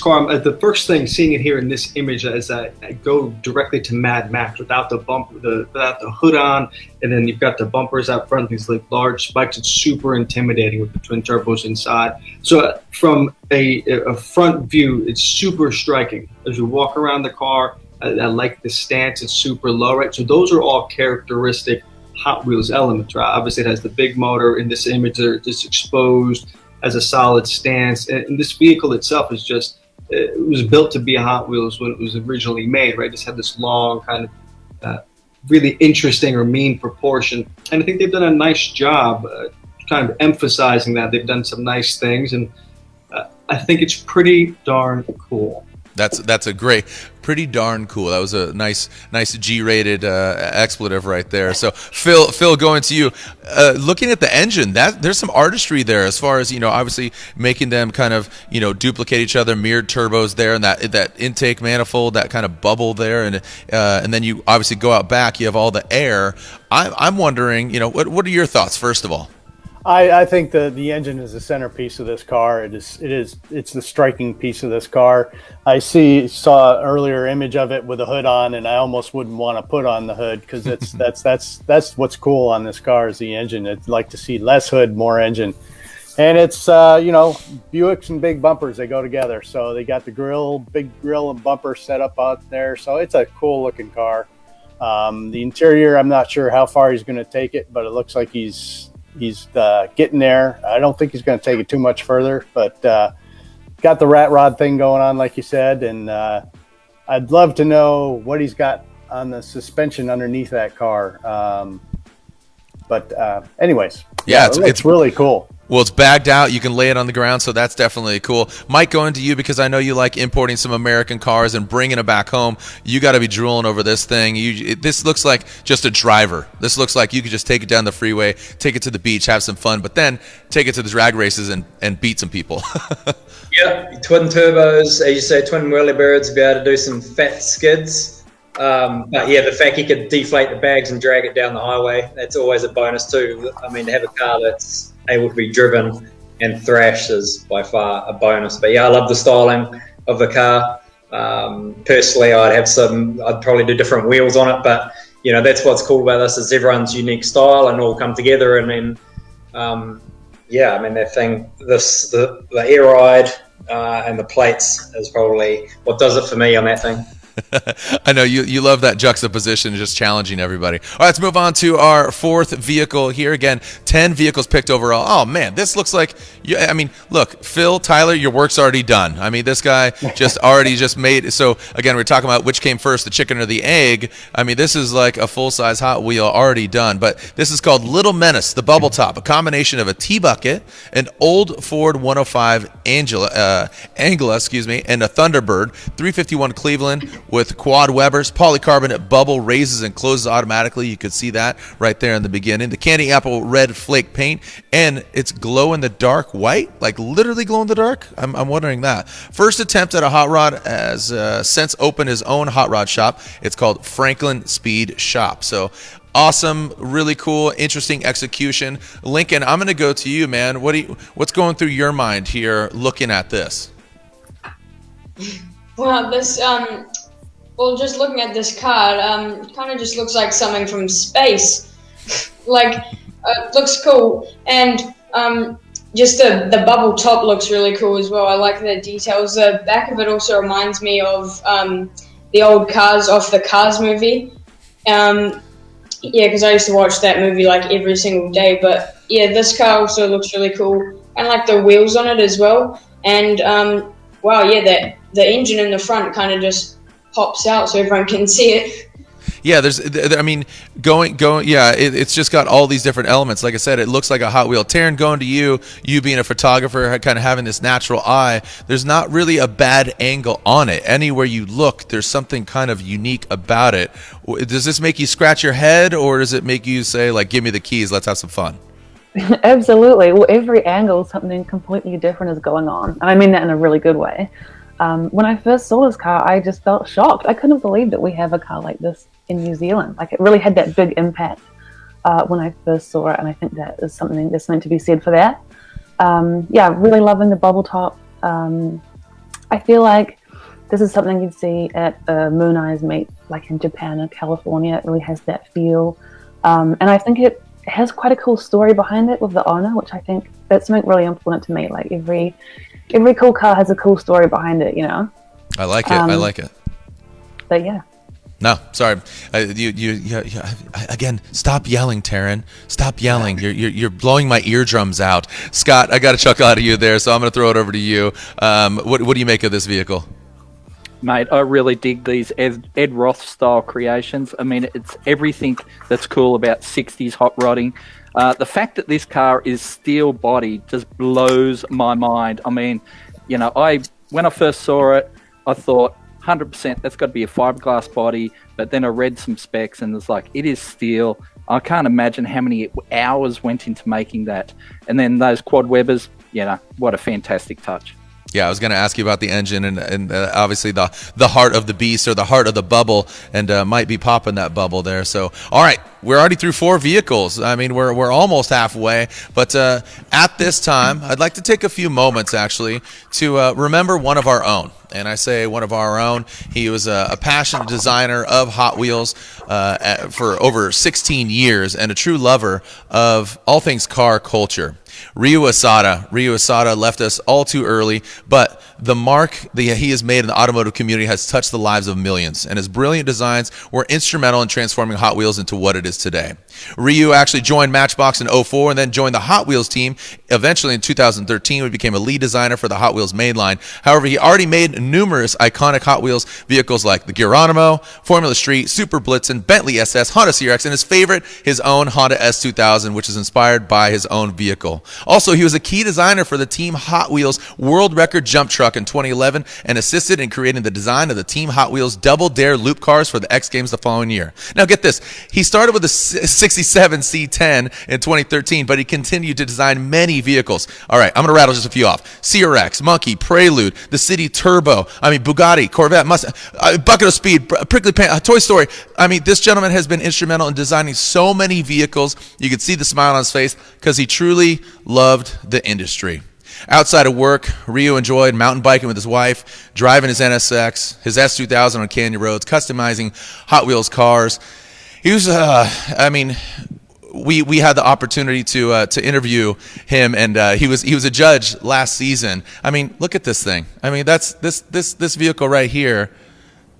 car, the first thing seeing it here in this image is I go directly to Mad Max without the without the hood on, and then you've got the bumpers out front, these like large spikes. It's super intimidating with the twin turbos inside. So from a front view, it's super striking. As you walk around the car, I like the stance. It's super low, right? So those are all characteristic Hot Wheels elements, right? Obviously, it has the big motor in this image. They're just exposed, has a solid stance, and this vehicle itself is just, it was built to be a Hot Wheels when it was originally made, right? Just had this long kind of really interesting or mean proportion, and I think they've done a nice job kind of emphasizing that. They've done some nice things, and I think it's pretty darn cool. That's a great, pretty darn cool. That was a nice G-rated expletive right there. So Phil, going to you, looking at the engine, there's some artistry there as far as, obviously making them kind of, duplicate each other, mirrored turbos there, and that intake manifold, that kind of bubble there, and then you obviously go out back, you have all the air. I'm wondering, what are your thoughts first of all? I think the engine is the centerpiece of this car. It's the striking piece of this car. I saw an earlier image of it with a hood on, and I almost wouldn't want to put on the hood because that's what's cool on this car is the engine. I'd like to see less hood, more engine, and it's Buicks and big bumpers, they go together. So they got the big grill and bumper set up out there. So it's a cool looking car. The interior, I'm not sure how far he's going to take it, but it looks like he's getting there. I don't think he's going to take it too much further, but got the rat rod thing going on, like you said, and I'd love to know what he's got on the suspension underneath that car. Anyways, yeah, it's really cool. Well, it's bagged out. You can lay it on the ground, so that's definitely cool. Mike, going to you because I know you like importing some American cars and bringing it back home. You got to be drooling over this thing. This looks like just a driver. This looks like you could just take it down the freeway, take it to the beach, have some fun, but then take it to the drag races and beat some people. Yeah, twin turbos, as you say, twin whirlybirds, be able to do some fat skids. But yeah, the fact you could deflate the bags and drag it down the highway, that's always a bonus too. I mean, to have a car that's able to be driven and thrashed is by far a bonus. But yeah, I love the styling of the car. Personally, I'd probably do different wheels on it, but that's what's cool about this is everyone's unique style and all come together. And then, that thing, the air ride and the plates is probably what does it for me on that thing. I know you love that juxtaposition, just challenging everybody. All right, let's move on to our fourth vehicle here. Again, 10 vehicles picked overall. Oh, man, this looks like, look, Phil, Tyler, your work's already done. I mean, this guy just made, so again, we're talking about which came first, the chicken or the egg. I mean, this is like a full-size Hot Wheel already done, but this is called Little Menace, the Bubble Top, a combination of a T-Bucket, an old Ford 105 Anglia, and a Thunderbird, 351 Cleveland, with quad Webers, polycarbonate bubble raises and closes automatically. You could see that right there in the beginning. The candy apple red flake paint, and it's glow in the dark white, like literally glow in the dark. I'm wondering that. First attempt at a hot rod has since opened his own hot rod shop. It's called Franklin Speed Shop. So awesome, really cool, interesting execution. Lincoln, I'm going to go to you, man. What's going through your mind here looking at this? Well, just looking at this card, kind of just looks like something from space. Looks cool, and just the bubble top looks really cool as well. I like the details. The back of it also reminds me of the old Cars off the Cars movie. Because I used to watch that movie like every single day. But yeah, this car also looks really cool, and like the wheels on it as well. And wow, yeah, the engine in the front kind of just pops out so everyone can see it. Yeah, it's just got all these different elements. Like I said, it looks like a Hot Wheel. Taryn, going to you being a photographer, kind of having this natural eye, there's not really a bad angle on it. Anywhere you look, there's something kind of unique about it. Does this make you scratch your head, or does it make you say, like, give me the keys, let's have some fun? Absolutely. Well, every angle, something completely different is going on. And I mean that in a really good way. When I first saw this car, I just felt shocked. I couldn't believe that we have a car like this in New Zealand. Like, it really had that big impact when I first saw it, and I think that is something that's meant to be said for that. Really loving the bubble top. I feel like this is something you'd see at a Moon Eyes meet, like in Japan or California. It really has that feel. And I think it has quite a cool story behind it with the owner, which I think that's something really important to me. Like every cool car has a cool story behind it, you know? I like it. I like it. But yeah. No, sorry. Again, stop yelling, Taryn. Stop yelling. You're blowing my eardrums out. Scott, I got a chuckle out of you there, so I'm going to throw it over to you. What do you make of this vehicle? Mate, I really dig these Ed Roth style creations. I mean, it's everything that's cool about 60s hot rodding. The fact that this car is steel body just blows my mind. I mean, you know, when I first saw it, I thought 100% that's got to be a fiberglass body, but then I read some specs and it's like, it is steel. I can't imagine how many hours went into making that. And then those quad Webers, you know, what a fantastic touch. Yeah, I was going to ask you about the engine and obviously the heart of the beast, or the heart of the bubble, and might be popping that bubble there. So, all right, we're already through 4 vehicles. I mean, we're almost halfway. But at this time, I'd like to take a few moments, actually, to remember one of our own. And I say one of our own. He was a passionate designer of Hot Wheels for over 16 years and a true lover of all things car culture. Ryu Asada left us all too early, but the mark that he has made in the automotive community has touched the lives of millions, and his brilliant designs were instrumental in transforming Hot Wheels into what it is today. Ryu actually joined Matchbox in 2004 and then joined the Hot Wheels team. Eventually in 2013, he became a lead designer for the Hot Wheels mainline. However, he already made numerous iconic Hot Wheels vehicles like the Geronimo, Formula Street, Super Blitzen, Bentley SS, Honda CRX, and his favorite, his own Honda S2000, which is inspired by his own vehicle. Also, he was a key designer for the Team Hot Wheels World Record Jump Truck in 2011 and assisted in creating the design of the Team Hot Wheels Double Dare Loop cars for the X Games the following year. Now get this, he started with a 67 C10 in 2013, but he continued to design many vehicles. All right, I'm going to rattle just a few off. CRX, Monkey, Prelude, the City Turbo, Bugatti, Corvette, Mustang, Bucket of Speed, Prickly Pan, Toy Story. I mean, this gentleman has been instrumental in designing so many vehicles. You can see the smile on his face because he truly loved the industry. Outside of work, Ryu enjoyed mountain biking with his wife, driving his NSX, his S2000 on canyon roads, customizing Hot Wheels cars. He was, we had the opportunity to interview him, and he was a judge last season. I mean, look at this thing. I mean, that's this vehicle right here,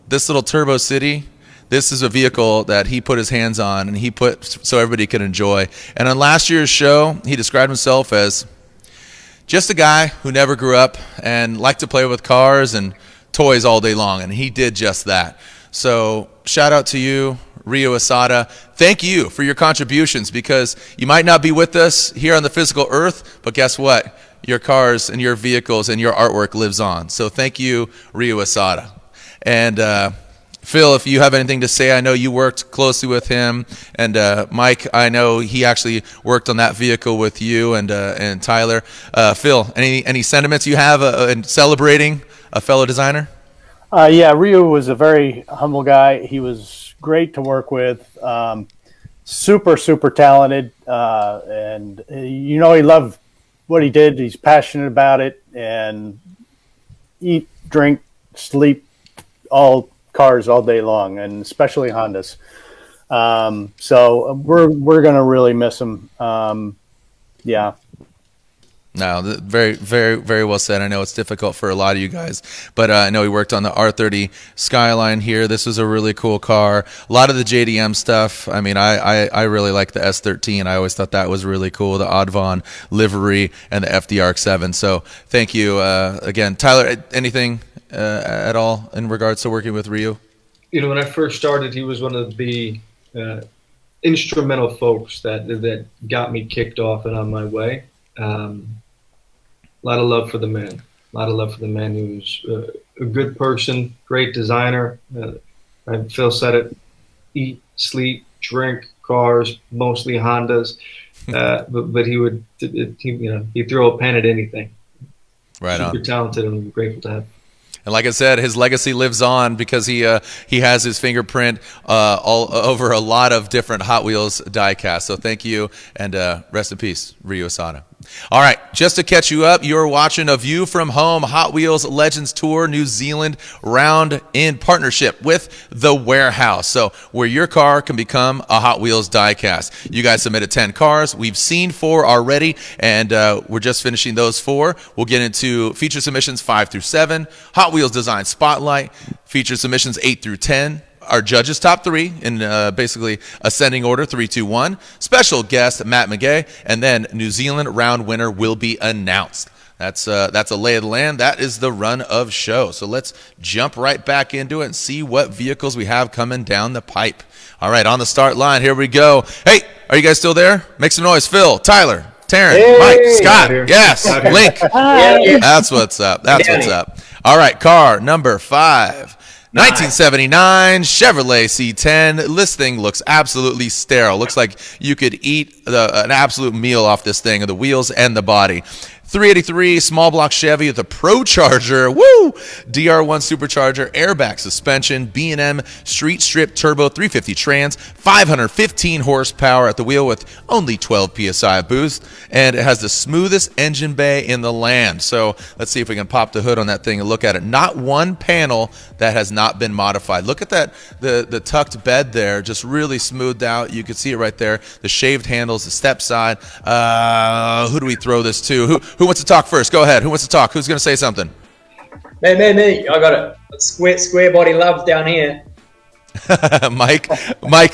this little Turbo City. This is a vehicle that he put his hands on, and he put so everybody could enjoy. And on last year's show, he described himself as just a guy who never grew up and liked to play with cars and toys all day long, and he did just that. So shout out to you, Ryu Asada. Thank you for your contributions, because you might not be with us here on the physical earth, but guess what? Your cars and your vehicles and your artwork lives on. So thank you, Ryu Asada. And Phil, if you have anything to say, I know you worked closely with him, and Mike, I know he actually worked on that vehicle with you and Tyler. Phil, any sentiments you have in celebrating a fellow designer? Yeah, Ryu was a very humble guy. He was great to work with, super talented, and he loved what he did. He's passionate about it, and eat, drink, sleep, all cars all day long, and especially Hondas. So we're gonna really miss him. Yeah. No, very, very, very well said. I know it's difficult for a lot of you guys, but I know he worked on the R30 Skyline here. This was a really cool car. A lot of the JDM stuff. I mean, I really like the S13. I always thought that was really cool. The Audvon livery and the FDRX7. So thank you again, Tyler. Anything at all in regards to working with Ryu? When I first started, he was one of the instrumental folks that got me kicked off and on my way. A lot of love for the man. A lot of love for the man. He was a good person, great designer. Phil said it: eat, sleep, drink, cars, mostly Hondas. But he would, he'd throw a pen at anything. Right on. Super talented, and I'm grateful to have. And like I said, his legacy lives on because he has his fingerprint all over a lot of different Hot Wheels die-casts. So thank you, and rest in peace, Ryu Asada. All right, just to catch you up, you're watching A View from Home Hot Wheels Legends Tour New Zealand round in partnership with The Warehouse. So where your car can become a Hot Wheels diecast. You guys submitted 10 cars. We've seen 4 already, and we're just finishing those 4. We'll get into feature submissions 5 through 7, Hot Wheels Design Spotlight, feature submissions 8 through 10. Our judges' top 3 in basically ascending order, 3, 2, 1. Special guest Matt McGay, and then New Zealand round winner will be announced. That's a lay of the land. That is the run of show. So let's jump right back into it and see what vehicles we have coming down the pipe. All right, on the start line, here we go. Hey, are you guys still there? Make some noise. Phil, Tyler, Taryn, Hey! Mike, Scott, Here. yes, Link. Hi. That's what's up. That's what's up. All right, car number 5. 1979 Chevrolet C10. This thing looks absolutely sterile. Looks like you could eat an absolute meal off this thing, the wheels and the body. 383 small block Chevy with a Pro Charger, woo! DR1 supercharger, airbag suspension, B&M street strip turbo 350 trans, 515 horsepower at the wheel with only 12 psi of boost, and it has the smoothest engine bay in the land. So let's see if we can pop the hood on that thing and look at it. Not one panel that has not been modified. Look at that, the tucked bed there, just really smoothed out. You can see it right there. The shaved handles, the step side. Who do we throw this to? Who wants to talk first? Go ahead. Who wants to talk? Who's going to say something? Me. I got it. Square body love down here. Mike,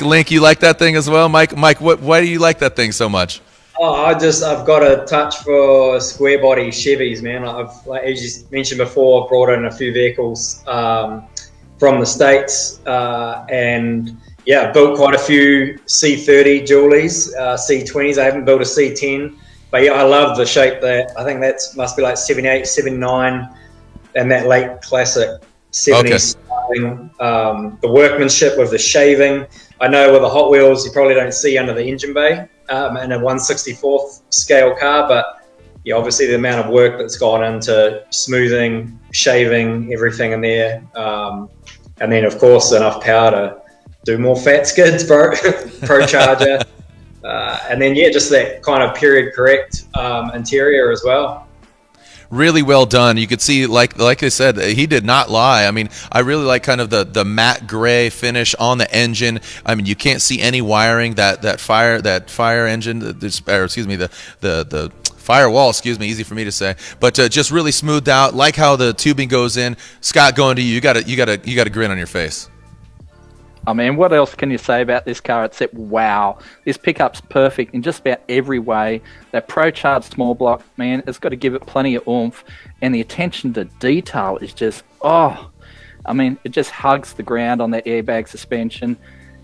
Link, you like that thing as well? Mike, why do you like that thing so much? Oh, I've got a touch for square body Chevys, man. Like as you mentioned before, I've brought in a few vehicles from the States, and yeah, built quite a few C30 dualies, C20s. I haven't built a C10. But yeah, I love the shape there. I think that must be like 78, 79, and that late classic 70s styling. The workmanship with the shaving. I know with the Hot Wheels, you probably don't see under the engine bay in a 1/64th scale car, but yeah, obviously the amount of work that's gone into smoothing, shaving, everything in there. And then, of course, enough power to do more fat skids, Pro Charger. And then, yeah, just that kind of period correct interior as well. Really well done. You could see, like I said, he did not lie. I mean, I really like kind of the matte gray finish on the engine. I mean, you can't see any wiring. That fire engine, the firewall, easy for me to say, but just really smoothed out. Like how the tubing goes in. Scott, going to you. You got a grin on your face. I mean, what else can you say about this car except wow? This pickup's perfect in just about every way. That Pro Charge small block, man, it's got to give it plenty of oomph. And the attention to detail is just, I mean, it just hugs the ground on that airbag suspension.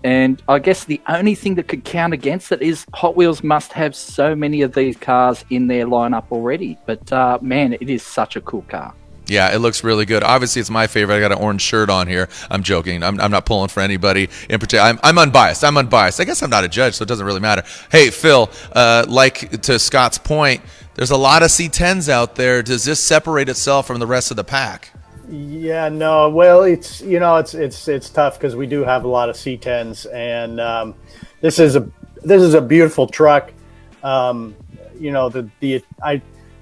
And I guess the only thing that could count against it is Hot Wheels must have so many of these cars in their lineup already. But, man, it is such a cool car. Yeah, it looks really good. Obviously, it's my favorite. I got an orange shirt on here. I'm joking. I'm not pulling for anybody in particular. I'm unbiased. I guess I'm not a judge, so it doesn't really matter. Hey, Phil, like to Scott's point, there's a lot of C10s out there. Does this separate itself from the rest of the pack? Yeah, no. Well, it's tough because we do have a lot of C10s, and this is a beautiful truck.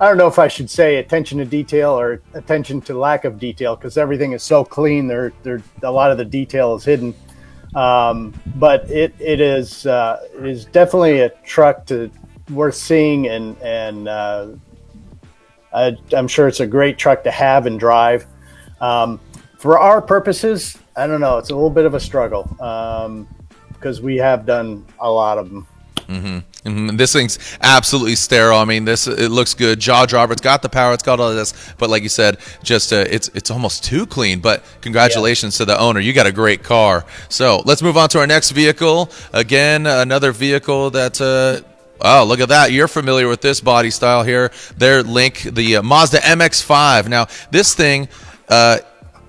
I don't know if I should say attention to detail or attention to lack of detail because everything is so clean. A lot of the detail is hidden, but it is definitely a truck worth seeing, and I'm sure it's a great truck to have and drive. For our purposes, I don't know. It's a little bit of a struggle because we have done a lot of them. Mm-hmm. Mm-hmm. This thing's absolutely sterile. I mean, it looks good. Jaw dropper. It's got the power. It's got all of this. But like you said, just it's almost too clean. But congratulations to the owner. You got a great car. So let's move on to our next vehicle. Again, another vehicle that. Oh, look at that. You're familiar with this body style here. There, Link, the Mazda MX-5. Now, this thing,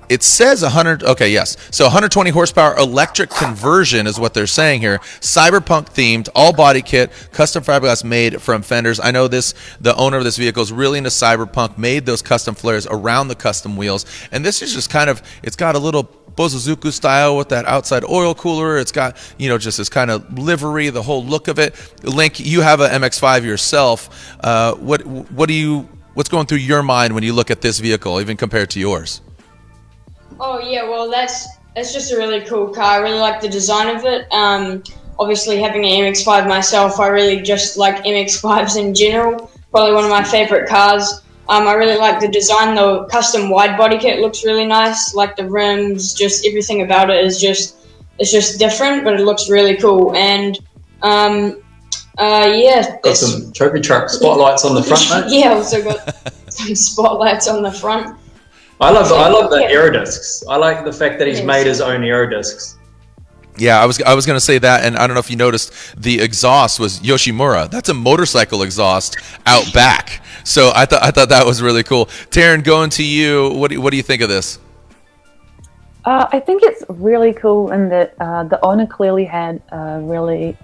it says 100. Okay, yes. So 120 horsepower electric conversion is what they're saying here. Cyberpunk themed, all body kit, custom fiberglass made from fenders. I know the owner of this vehicle is really into cyberpunk, made those custom flares around the custom wheels. And this is just kind of, it's got a little Bozozuku style with that outside oil cooler. It's got, just this kind of livery, the whole look of it. Link, you have a MX-5 yourself. What's going through your mind when you look at this vehicle, even compared to yours? Oh yeah, well that's just a really cool car. I really like the design of it. Obviously having an MX-5 myself, I really just like MX-5s in general. Probably one of my favorite cars. I really like the design. The custom wide body kit looks really nice. Like the rims, just everything about it is just different, but it looks really cool. And got some trophy truck spotlights on the front, mate. Yeah, also got some spotlights on the front. I love the aero discs. I like the fact that he's made his own aero discs. Yeah, I was going to say that, and I don't know if you noticed, the exhaust was Yoshimura. That's a motorcycle exhaust out back. So I thought that was really cool. Taryn, going to you, what do you think of this? I think it's really cool in that the owner clearly had a really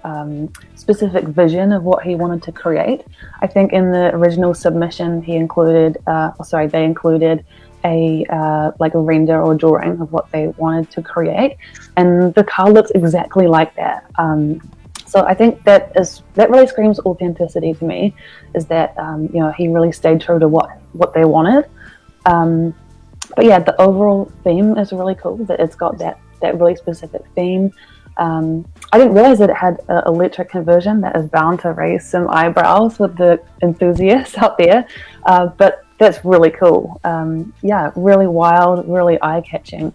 specific vision of what he wanted to create. I think in the original submission, they included a render or drawing of what they wanted to create, and the car looks exactly like that. So I think that really screams authenticity to me. Is that he really stayed true to what they wanted. But yeah, the overall theme is really cool. That it's got that really specific theme. I didn't realize that it had an electric conversion. That is bound to raise some eyebrows with the enthusiasts out there. But that's really cool. Really wild, really eye-catching.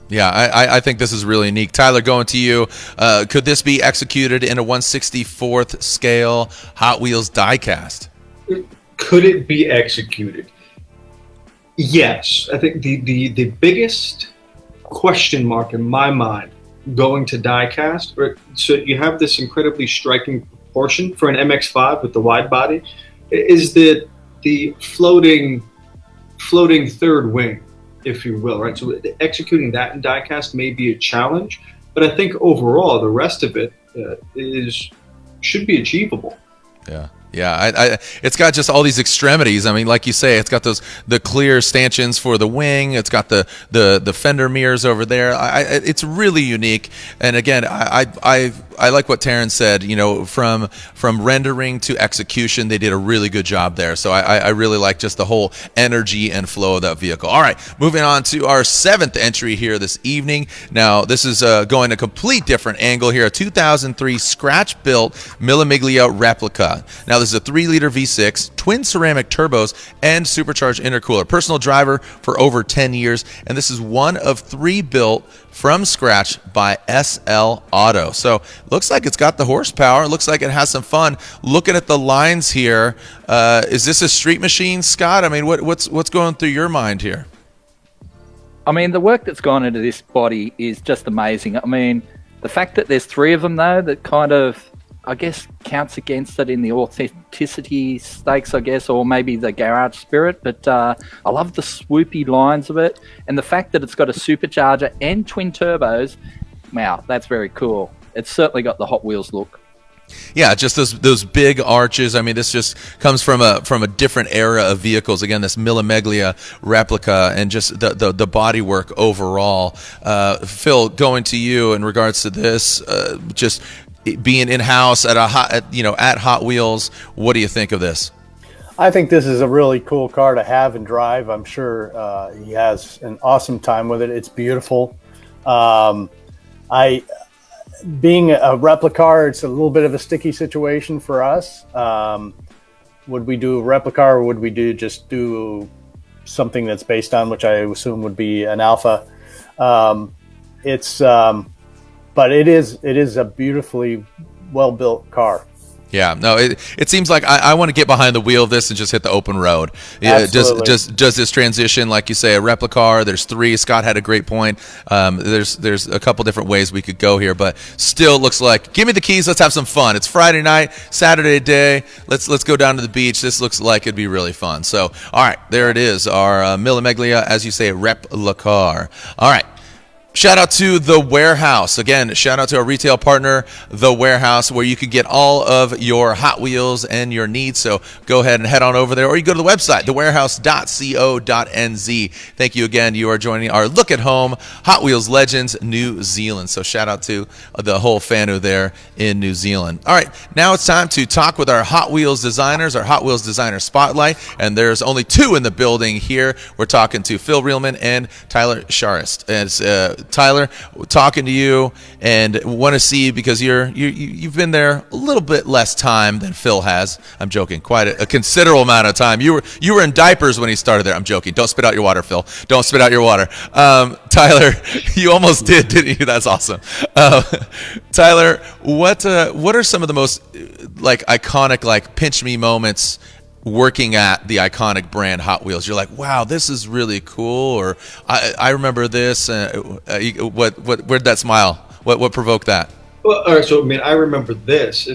Yeah, I think this is really unique. Tyler, going to you. Could this be executed in a 1/64th scale Hot Wheels diecast? Could it be executed? Yes. I think the biggest question mark in my mind going to diecast, so you have this incredibly striking proportion for an MX-5 with the wide body, is that the floating third wing, if you will, right? So executing that in diecast may be a challenge, but I think overall the rest of it should be achievable. Yeah, it's got just all these extremities. I mean, like you say, it's got the clear stanchions for the wing. It's got the fender mirrors over there. It's really unique. And again, I like what Taryn said. From rendering to execution, they did a really good job there. So I really like just the whole energy and flow of that vehicle. All right, moving on to our 7th entry here this evening. Now, this is going a complete different angle here. A 2003 scratch-built MILLIE replica. Now, this is a 3-liter V6, twin ceramic turbos, and supercharged intercooler. Personal driver for over 10 years, and this is one of 3 built from scratch by SL Auto. So looks like it's got the horsepower. Looks like it has some fun. Looking at the lines here, is this a street machine, Scott? I mean, what's going through your mind here? I mean, the work that's gone into this body is just amazing. I mean, the fact that there's 3 of them, though, that kind of, I guess, counts against it in the authenticity stakes, I guess, or maybe the garage spirit. But I love the swoopy lines of it, and the fact that it's got a supercharger and twin turbos. Wow, that's very cool. It's certainly got the Hot Wheels look. Yeah, just those big arches. I mean, this just comes from a different era of vehicles. Again, this MIGLIA replica, and just the bodywork overall. Phil, going to you in regards to this, just being in-house at Hot Wheels, what do you think of this? I think this is a really cool car to have and drive. I'm sure he has an awesome time with it. It's beautiful. Being a replica, it's a little bit of a sticky situation for us. Would we do a replica, or would we do something that's based on, which I assume would be an alpha? But it is a beautifully well-built car. Yeah, no, it seems like I want to get behind the wheel of this and just hit the open road. Yeah, does this transition, like you say, a replica? There's 3. Scott had a great point. There's a couple different ways we could go here, but still looks like, give me the keys. Let's have some fun. It's Friday night, Saturday day. Let's go down to the beach. This looks like it'd be really fun. So, all right, there it is. Our MILLIE MIGLIA, as you say, replica. All right. Shout out to The Warehouse. Again, shout out to our retail partner, The Warehouse, where you can get all of your Hot Wheels and your needs. So go ahead and head on over there, or you go to the website, thewarehouse.co.nz. Thank you again. You are joining our Look at Home Hot Wheels Legends New Zealand. So shout out to the whole fanu there in New Zealand. All right, now it's time to talk with our Hot Wheels designers, our Hot Wheels Designer Spotlight. And there's only 2 in the building here. We're talking to Phil Reelman and Tyler Sharist. And it's Tyler, talking to you, and want to see you because you've been there a little bit less time than Phil has. I'm joking, quite a considerable amount of time. You were in diapers when he started there. I'm joking. Don't spit out your water, Phil. Don't spit out your water. Tyler, you almost didn't you? That's awesome. Tyler, what are some of the most iconic pinch me moments working at the iconic brand Hot Wheels? You're like, wow, this is really cool, or I remember this. Where'd that smile? What provoked that? Well, all right, so I remember this.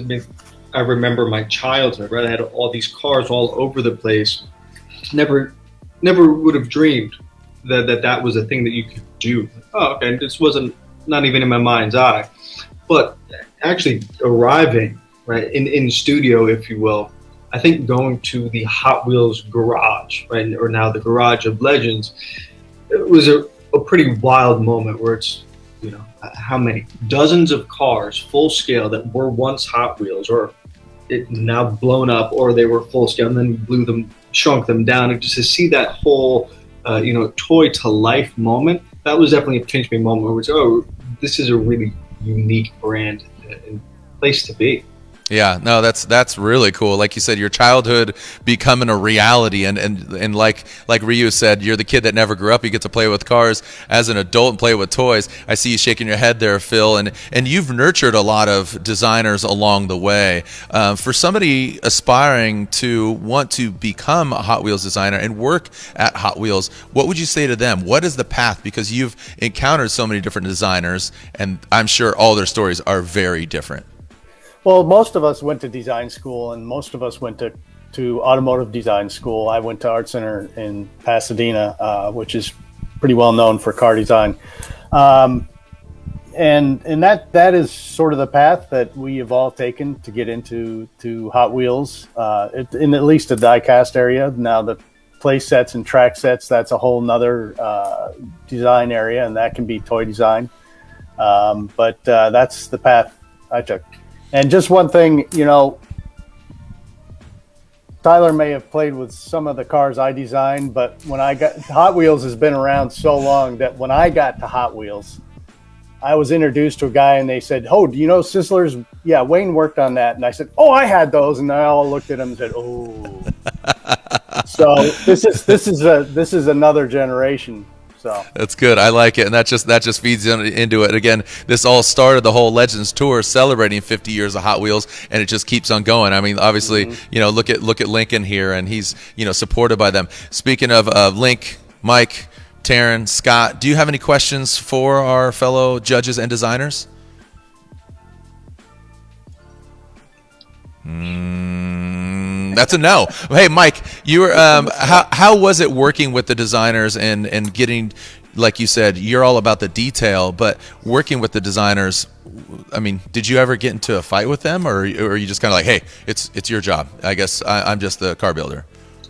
I remember my childhood. Right, I had all these cars all over the place. Never would have dreamed that was a thing that you could do. Oh, okay, this wasn't not even in my mind's eye. But actually arriving right in studio, if you will. I think going to the Hot Wheels garage, right, or now the Garage of Legends, it was a pretty wild moment where it's, how many dozens of cars full scale that were once Hot Wheels, or it now blown up, or they were full scale and then shrunk them down, and just to see that whole, toy to life moment, that was definitely a pinch me moment where it's, oh, this is a really unique brand and place to be. Yeah, no, that's really cool. Like you said, your childhood becoming a reality, and like Ryu said, you're the kid that never grew up. You get to play with cars as an adult and play with toys. I see you shaking your head there, Phil, and you've nurtured a lot of designers along the way. For somebody aspiring to want to become a Hot Wheels designer and work at Hot Wheels, what would you say to them? What is the path? Because you've encountered so many different designers, and I'm sure all their stories are very different. Well, most of us went to design school, and most of us went to automotive design school. I went to Art Center in Pasadena, which is pretty well known for car design. And that is sort of the path that we have all taken to get into Hot Wheels, in at least the die-cast area. Now the play sets and track sets, that's a whole nother design area, and that can be toy design. But that's the path I took. And just one thing, Tyler may have played with some of the cars I designed, but when Hot Wheels has been around so long that when I got to Hot Wheels, I was introduced to a guy and they said, "Oh, do you know Sizzlers?" Yeah, Wayne worked on that. And I said, "Oh, I had those." And they all looked at him and said, "Oh." So this is another generation. So that's good. I like it, and that just feeds into it. Again, this all started the whole Legends Tour celebrating 50 years of Hot Wheels, and it just keeps on going. I mean, obviously, look at Lincoln here, and he's supported by them. Speaking of Link, Mike, Taryn, Scott, do you have any questions for our fellow judges and designers? That's a no. Hey, Mike, you were how was it working with the designers and getting, like you said, you're all about the detail, but working with the designers, I mean, did you ever get into a fight with them, or are you just kind of like, hey, it's your job? I guess I'm just the car builder.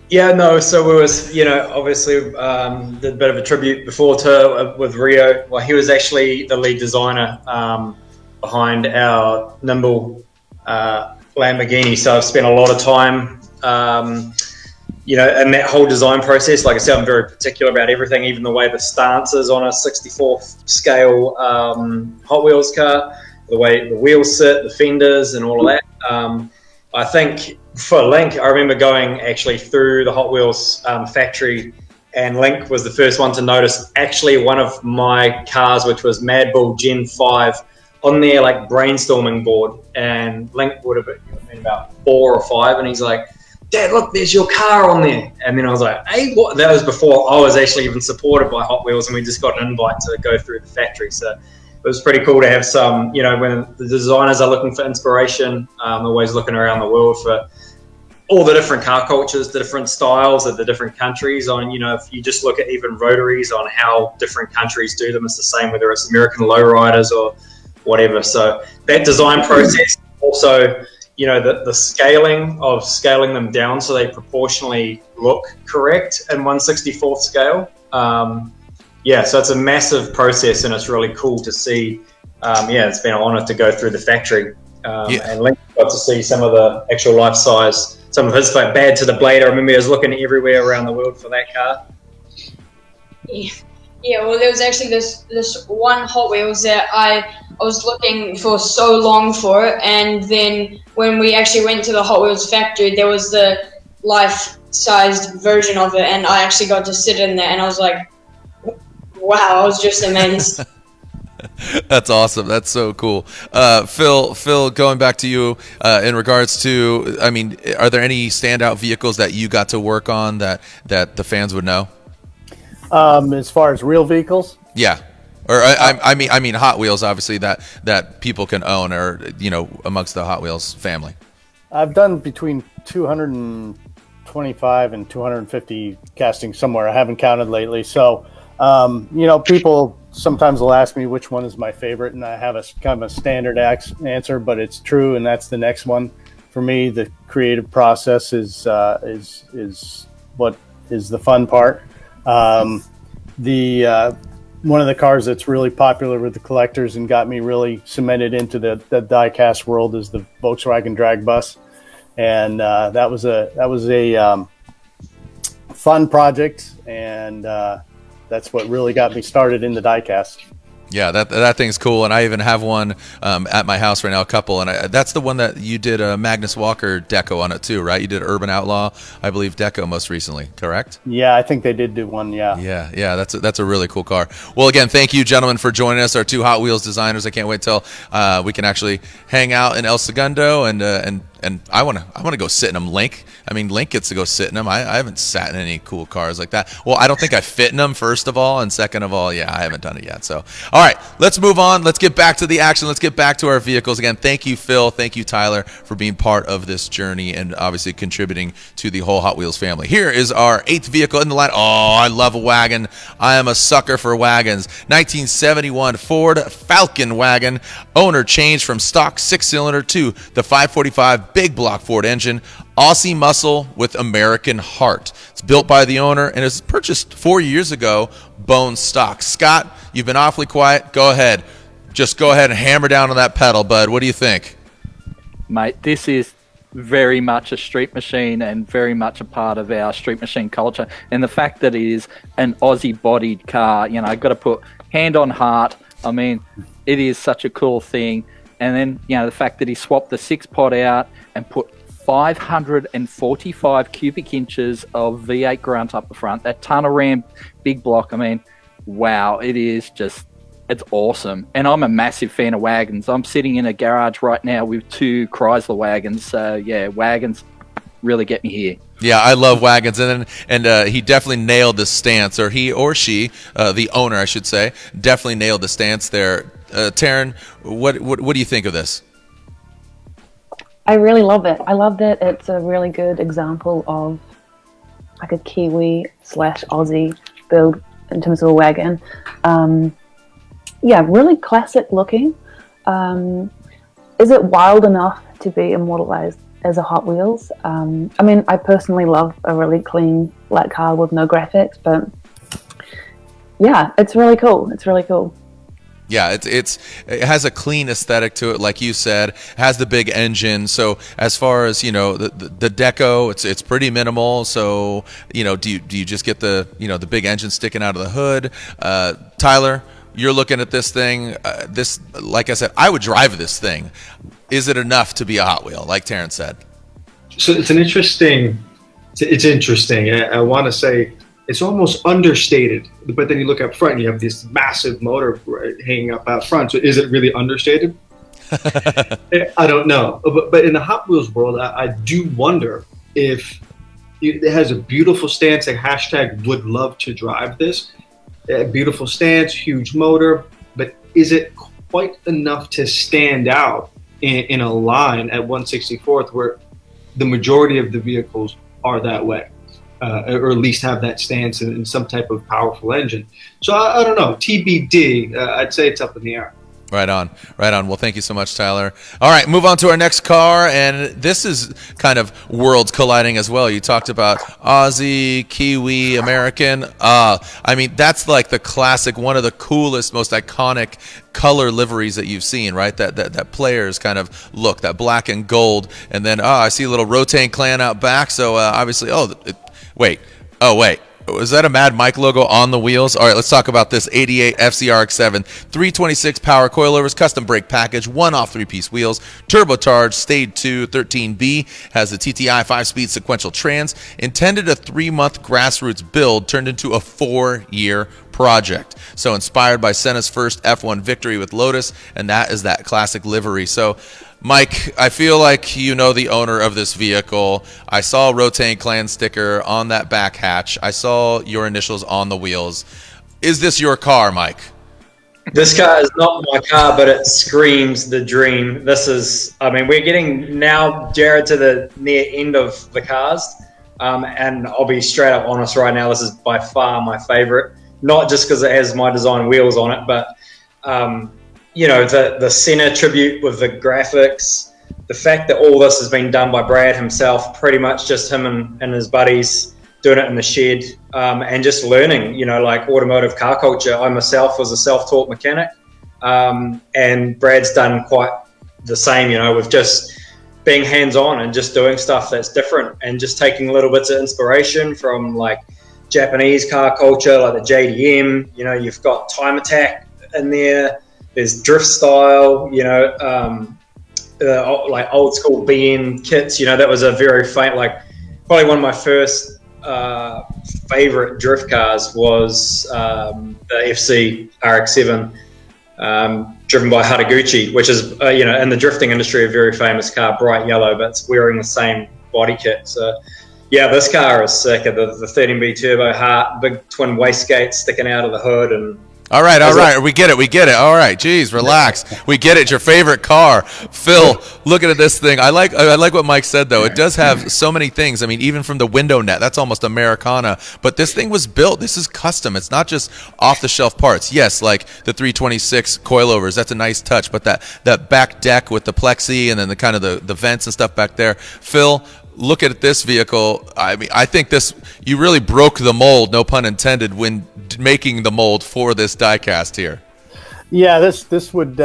Yeah, no. So we was, obviously did a bit of a tribute before to with Rio. Well, he was actually the lead designer behind our Nimble Lamborghini. So I've spent a lot of time, in that whole design process. Like I said, I'm very particular about everything, even the way the stance is on a 64th scale Hot Wheels car, the way the wheels sit, the fenders, and all of that. I think for Link, I remember going actually through the Hot Wheels factory, and Link was the first one to notice actually one of my cars, which was Mad Bull Gen 5, on their brainstorming board, and Link would have been, been about 4 or 5, and he's like, Dad, look, there's your car on there. And then I was like, hey, what? That was before I was actually even supported by Hot Wheels, and we just got an invite to go through the factory. So it was pretty cool to have some, you know, when the designers are looking for inspiration, always looking around the world for all the different car cultures, the different styles of the different countries. On, you know, if you just look at even rotaries on how different countries do them, it's the same whether it's American lowriders or whatever. So that design process, also, you know, the scaling them down so they proportionally look correct in 1/64th scale. Yeah, so it's a massive process, and it's really cool to see. Yeah, it's been an honor to go through the factory. And Link got to see some of the actual life size, some of his bad to the blade. I remember he was looking everywhere around the world for that car. Yeah, well, there was actually this one Hot Wheels that I was looking for so long for it, and then when we actually went to the Hot Wheels factory, there was the life-sized version of it, and I actually got to sit in there, and I was like, wow, I was just amazed. That's awesome. That's so cool. Phil, going back to you, in regards to, I mean, are there any standout vehicles that you got to work on that the fans would know? As far as real vehicles? Yeah. Or I mean Hot Wheels, obviously, that people can own, or, you know, amongst the Hot Wheels family. I've done between 225 and 250 castings somewhere. I haven't counted lately. So, you know, people sometimes will ask me which one is my favorite, and I have a kind of a standard answer, but it's true, and that's the next one. For me, the creative process is what is the fun part. One of the cars that's really popular with the collectors and got me really cemented into the diecast world is the Volkswagen drag bus, and that was a fun project, and that's what really got me started in the diecast. Yeah, that thing's cool, and I even have one at my house right now, a couple, and that's the one that you did a Magnus Walker deco on it too, right? You did Urban Outlaw, I believe, deco most recently, correct? Yeah, I think they did do one. Yeah. Yeah, that's a really cool car. Well, again, thank you, gentlemen, for joining us, our two Hot Wheels designers. I can't wait till we can actually hang out in El Segundo, and I want to go sit in them. Link gets to go sit in them. I haven't sat in any cool cars like that. Well, I don't think I fit in them, first of all, and second of all, yeah, I haven't done it yet. So, all right, let's move on. Let's get back to the action. Let's get back to our vehicles. Again, thank you, Phil. Thank you, Tyler, for being part of this journey and obviously contributing to the whole Hot Wheels family. Here is our 8th vehicle in the line. Oh, I love a wagon. I am a sucker for wagons. 1971 Ford Falcon wagon. Owner changed from stock 6-cylinder to the 545 big block Ford engine. Aussie muscle with American heart. It's built by the owner and is purchased 4 years ago, bone stock. Scott, you've been awfully quiet. Go ahead. Just go ahead and hammer down on that pedal, bud. What do you think? Mate, this is very much a street machine and very much a part of our street machine culture. And the fact that it is an Aussie-bodied car, you know, I've got to put hand on heart. I mean, it is such a cool thing. And then, you know, the fact that he swapped the 6-pod out and put 545 cubic inches of V8 grunt up the front, that tunnel ram big block. I mean, wow, it's awesome. And I'm a massive fan of wagons. I'm sitting in a garage right now with 2 Chrysler wagons. So yeah, wagons really get me here. Yeah, I love wagons, and he definitely nailed the stance, or he or she, the owner, I should say, definitely nailed the stance there. Taryn, what do you think of this? I really love it. I love that it's a really good example of like a Kiwi/Aussie build in terms of a wagon. Yeah, really classic looking. Is it wild enough to be immortalized as a Hot Wheels? I mean, I personally love a really clean black car with no graphics, but yeah, it's really cool. It's really cool. Yeah, it has a clean aesthetic to it, like you said. Has the big engine. So as far as, you know, the deco, it's pretty minimal. So, you know, do you just get the big engine sticking out of the hood? Tyler, you're looking at this thing. This, like I said, I would drive this thing. Is it enough to be a Hot Wheel, like Taryn said? So it's interesting. I want to say it's almost understated, but then you look up front and you have this massive motor hanging up out front. So is it really understated? I don't know, but in the Hot Wheels world, I do wonder if it has a beautiful stance. Like hashtag would love to drive this. Beautiful stance, huge motor, but is it quite enough to stand out in a line at 1/64th where the majority of the vehicles are that way, or at least have that stance and some type of powerful engine? So I don't know. TBD. I'd say it's up in the air. Right on, right on. Well, thank you so much, Tyler. All right, move on to our next car, and this is kind of worlds colliding as well. You talked about Aussie, Kiwi, American. I mean, that's like the classic, one of the coolest, most iconic color liveries that you've seen, right? That player's kind of look, that black and gold, and then I see a little Rotain clan out back. So obviously, wait. Was that a Mad Mike logo on the wheels? All right, let's talk about this 88 FCRX7, 326 power coilovers, custom brake package, one-off three-piece wheels, turbocharged, Stage 2, 13B, has the TTI 5-speed sequential trans, intended a 3-month grassroots build, turned into a 4-year project. So inspired by Senna's first F1 victory with Lotus, and that is that classic livery. So Mike, I feel like you know the owner of this vehicle. I saw a Rotain Clan sticker on that back hatch. I saw your initials on the wheels. Is this your car, Mike? This car is not my car, but it screams the dream. This is, I mean, we're getting now, Jared, to the near end of the cars. And I'll be straight up honest right now, this is by far my favorite. Not just because it has my design wheels on it, but you know, the Senna tribute with the graphics, the fact that all this has been done by Brad himself, pretty much just him and his buddies doing it in the shed, and just learning, you know, like automotive car culture. I myself was a self-taught mechanic, and Brad's done quite the same, you know, with just being hands-on and just doing stuff that's different and just taking little bits of inspiration from like Japanese car culture, like the JDM, you know, you've got time attack in there. There's drift style, you know, like old school BN kits. You know, that was a very like probably one of my first favorite drift cars was the FC RX-7, driven by Haraguchi, which is, you know, in the drifting industry, a very famous car, bright yellow, but it's wearing the same body kit. So, yeah, this car is sick. The 13B turbo heart, big twin wastegate sticking out of the hood, and All right. We get it. All right. Jeez, relax. We get it. It's your favorite car. Phil, looking at this thing. I like what Mike said, though. It does have so many things. I mean, even from the window net, that's almost Americana. But this thing was built. This is custom. It's not just off-the-shelf parts. Yes, like the 326 coilovers. That's a nice touch. But that back deck with the plexi and then the kind of the vents and stuff back there. Phil, look at this vehicle. I mean, I think you really broke the mold, no pun intended, when making the mold for this diecast here. Yeah, this would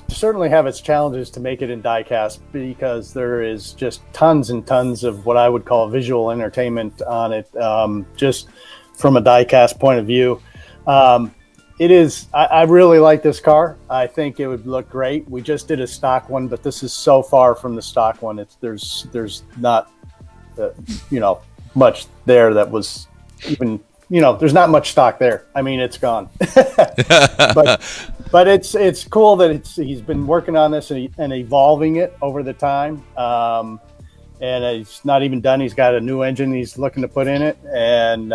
certainly have its challenges to make it in diecast because there is just tons and tons of what I would call visual entertainment on it, just from a diecast point of view. It is. I really like this car. I think it would look great. We just did a stock one, but this is so far from the stock one. There's not, much there that was even. There's not much stock there. I mean, it's gone. but it's cool that he's been working on this and evolving it over the time. And he's not even done. He's got a new engine he's looking to put in it. And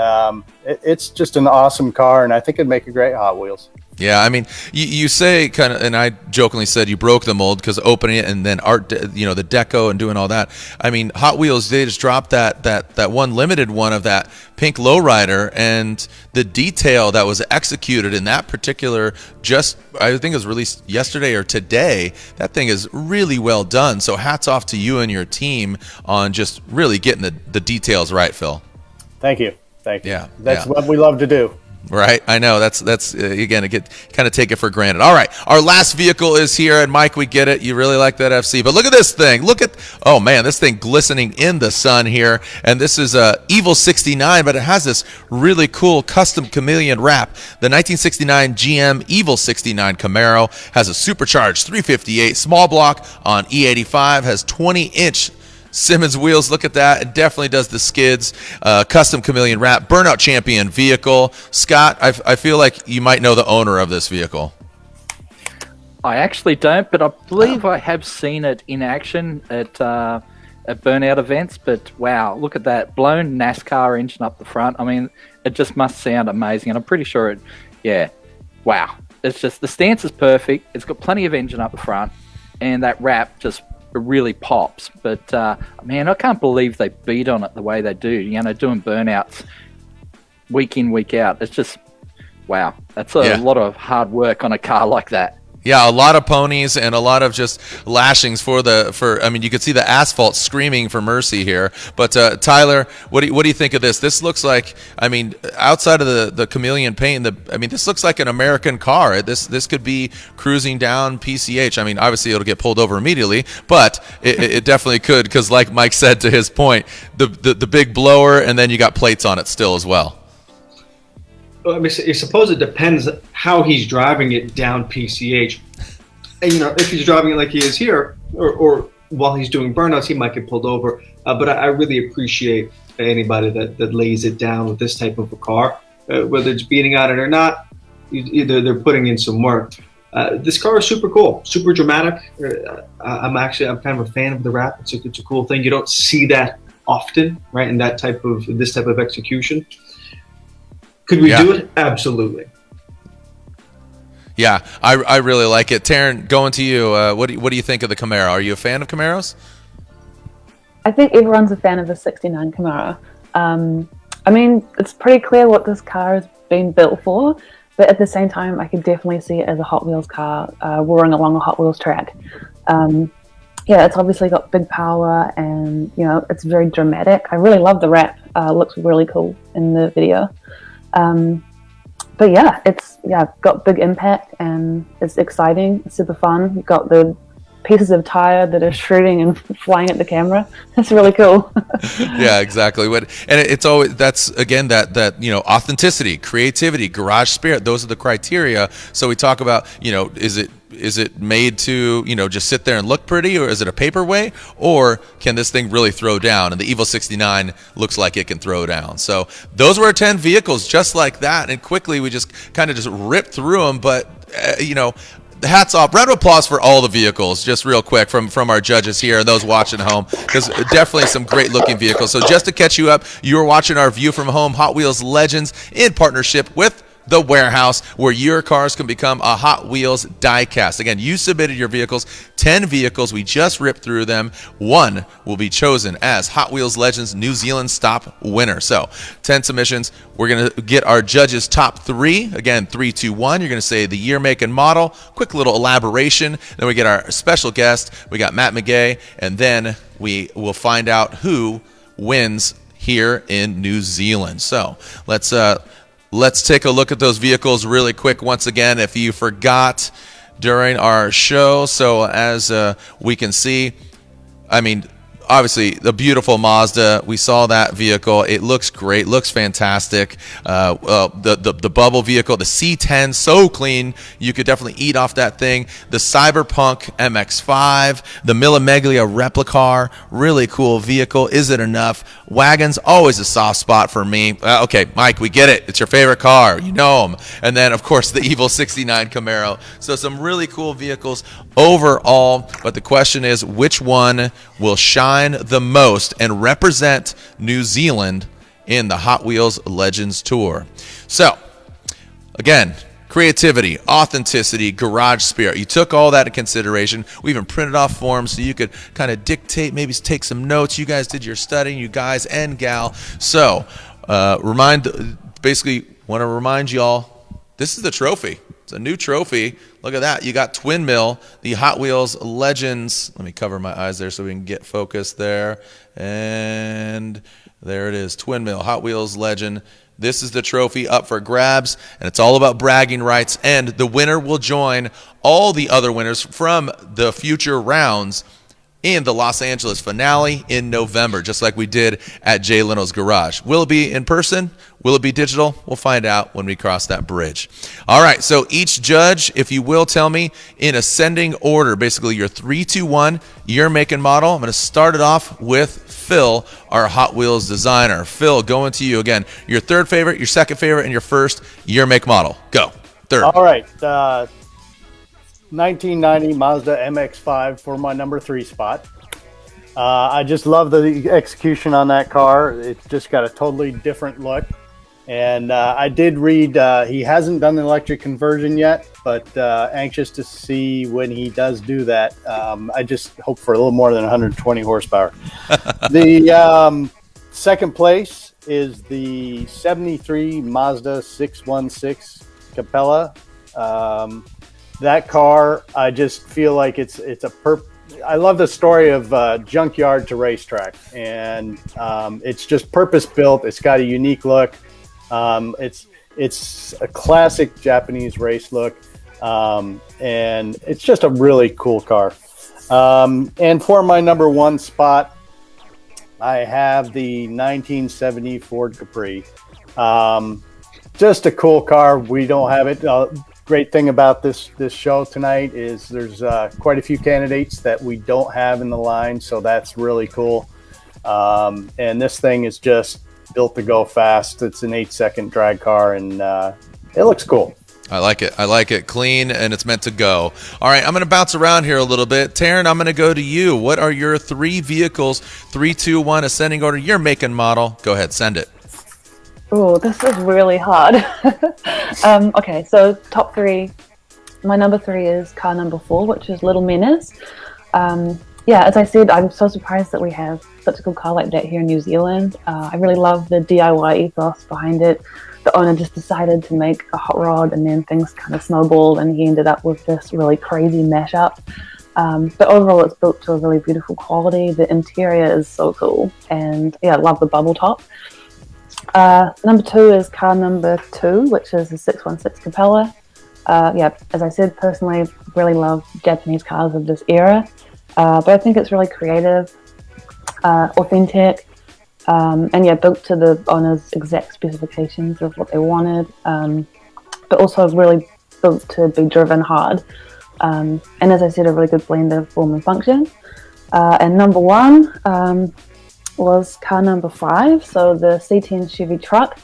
it's just an awesome car. And I think it'd make a great Hot Wheels. Yeah, I mean, you say kind of, and I jokingly said you broke the mold because opening it and then the deco and doing all that. I mean, Hot Wheels, they just dropped that one limited one of that pink lowrider, and the detail that was executed in that particular, I think it was released yesterday or today. That thing is really well done. So hats off to you and your team on just really getting the details right, Phil. Thank you. Yeah, that's what we love to do. Right, I know. That's again, kind of take it for granted. All right, our last vehicle is here, and Mike, we get it. You really like that FC, but look at this thing. Oh man, this thing glistening in the sun here, and this is a Evil 69, but it has this really cool custom chameleon wrap. The 1969 GM Evil 69 Camaro has a supercharged 358 small block on E85, has 20-inch Simmons wheels. Look at that. It definitely does the skids. Custom chameleon wrap, burnout champion vehicle. Scott, I feel like you might know the owner of this vehicle. I actually don't, but I believe I have seen it in action at burnout events. But wow, look at that blown NASCAR engine up the front. I mean, it just must sound amazing, and I'm pretty sure it. Yeah, wow. It's just the stance is perfect. It's got plenty of engine up the front, and that wrap just really pops. But man, I can't believe they beat on it the way they do. You know, doing burnouts week in, week out. It's just wow. That's a lot of hard work on a car like that. Yeah, a lot of ponies and a lot of just lashings for I mean, you could see the asphalt screaming for mercy here. But Tyler, what do you think of this? This looks like, I mean, outside of the chameleon paint, I mean, this looks like an American car. This could be cruising down PCH. I mean, obviously it'll get pulled over immediately, but it definitely could, because like Mike said, to his point, the big blower, and then you got plates on it still as well. I mean, I suppose it depends how he's driving it down PCH. And, you know, if he's driving it like he is here, or while he's doing burnouts, he might get pulled over. But I really appreciate anybody that lays it down with this type of a car, whether it's beating on it or not. Either they're putting in some work. This car is super cool, super dramatic. I'm kind of a fan of the wrap. It's a cool thing. You don't see that often, right? In this type of execution. Could we do it? Absolutely. Yeah, I really like it. Taryn, going to you. What do you think of the Camaro? Are you a fan of Camaros? I think everyone's a fan of the 69 Camaro. I mean, it's pretty clear what this car has been built for, but at the same time, I could definitely see it as a Hot Wheels car roaring along a Hot Wheels track. Yeah, it's obviously got big power, and you know, it's very dramatic. I really love the wrap. Looks really cool in the video. But yeah, it's got big impact, and it's exciting. It's super fun. You've got the pieces of tire that are shredding and flying at the camera. It's really cool. Yeah, exactly. And it's always, that's again that you know, authenticity, creativity, garage spirit. Those are the criteria. So we talk about, you know, is it made to, you know, just sit there and look pretty, or is it a paperweight, or can this thing really throw down? And the Evil 69 looks like it can throw down. So those were 10 vehicles just like that, and quickly we just kind of just ripped through them. But you know, hats off, round of applause for all the vehicles, just real quick from our judges here and those watching at home, because definitely some great looking vehicles. So just to catch you up, you are watching our View from Home Hot Wheels Legends in partnership with The Warehouse, where your cars can become a Hot Wheels diecast. Again, you submitted your vehicles, 10 vehicles. We just ripped through them. One will be chosen as Hot Wheels Legends New Zealand Stop winner. So 10 submissions. We're going to get our judges' top 3. Again, 3, 2, 1. You're going to say the year, make, and model. Quick little elaboration. Then we get our special guest. We got Matt McGay. And then we will find out who wins here in New Zealand. So let's take a look at those vehicles really quick once again, if you forgot during our show. So as we can see, I mean, obviously the beautiful Mazda, we saw that vehicle. It looks great, looks fantastic. The bubble vehicle, the C10, so clean, you could definitely eat off that thing. The Cyberpunk MX-5, the MIGLIA replica, really cool vehicle. Is it enough? Wagon's always a soft spot for me. Okay, Mike, we get it. It's your favorite car. You know them. And then, of course, the Evil 69 Camaro. So some really cool vehicles overall. But the question is, which one will shine the most and represent New Zealand in the Hot Wheels Legends Tour? So, again, creativity, authenticity, garage spirit. You took all that into consideration. We even printed off forms so you could kind of dictate, maybe take some notes. You guys did your studying, you guys and gal. So, basically, want to remind y'all, this is the trophy. It's a new trophy. Look at that. You got Twin Mill, the Hot Wheels Legends. Let me cover my eyes there so we can get focused there. And there it is, Twin Mill, Hot Wheels Legend. This is the trophy up for grabs, and it's all about bragging rights. And the winner will join all the other winners from the future rounds in the Los Angeles finale in November, just like we did at Jay Leno's garage. Will it be in person? Will it be digital? We'll find out when we cross that bridge. All right, so each judge, if you will, tell me in ascending order, basically your 3, 2, 1, year, make, and model. I'm going to start it off with Phil, our Hot Wheels designer. Phil, going to you again. Your third favorite, your second favorite, and your first year, make, model. Go. Third. All right. 1990 Mazda MX-5 for my number 3 spot. I just love the execution on that car. It's just got a totally different look. And I did read he hasn't done the electric conversion yet, but anxious to see when he does do that. I just hope for a little more than 120 horsepower. The second place is the 73 Mazda 616 Capella. That car, I just feel like it's I love the story of junkyard to racetrack, and it's just purpose built. It's got a unique look. It's a classic Japanese race look, and it's just a really cool car. And for my number 1 spot, I have the 1970 Ford Capri. Just a cool car. We don't have it. Great thing about this show tonight is there's quite a few candidates that we don't have in the line, so that's really cool. And this thing is just built to go fast. It's an 8-second drag car, and it looks cool. I like it. I like it. Clean, and it's meant to go. All right, I'm going to bounce around here a little bit. Taryn, I'm going to go to you. What are your 3 vehicles? 3, 2, 1, ascending order. Your make and model. Go ahead, send it. Oh, this is really hard. Okay, so top 3. My number 3 is car number 4, which is Little Menace. Yeah, as I said, I'm so surprised that we have such a good car like that here in New Zealand. I really love the DIY ethos behind it. The owner just decided to make a hot rod, and then things kind of snowballed, and he ended up with this really crazy mashup. But overall, it's built to a really beautiful quality. The interior is so cool, and yeah, I love the bubble top. Number 2 is car number 2, which is the 616 Capella. Yeah, as I said, personally, really love Japanese cars of this era. But I think it's really creative, authentic, and yeah, built to the owner's exact specifications of what they wanted, but also really built to be driven hard. And as I said, a really good blend of form and function. And number 1 was car number 5, so the C10 Chevy truck.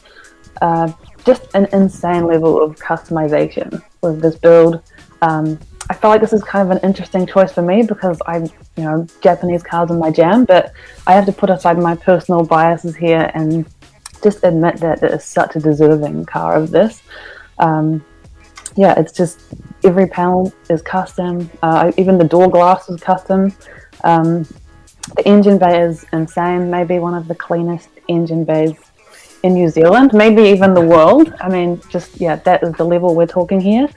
Just an insane level of customization with this build. I feel like this is kind of an interesting choice for me because Japanese cars are my jam, but I have to put aside my personal biases here and just admit that it is such a deserving car of this. Yeah, it's just every panel is custom. Even the door glass is custom. The engine bay is insane. Maybe one of the cleanest engine bays in New Zealand, maybe even the world. I mean, that is the level we're talking here.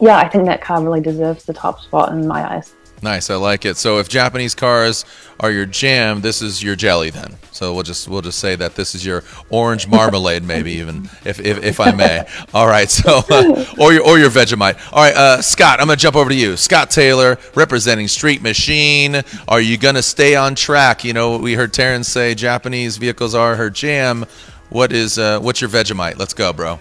Yeah, I think that car really deserves the top spot in my eyes. Nice, I like it. So if Japanese cars are your jam, this is your jelly then. So we'll just say that this is your orange marmalade, maybe even if I may. All right, so or your Vegemite. All right, Scott, I'm gonna jump over to you. Scott Taylor, representing Street Machine. Are you gonna stay on track? You know, we heard Taryn say Japanese vehicles are her jam. What's your Vegemite? Let's go, bro.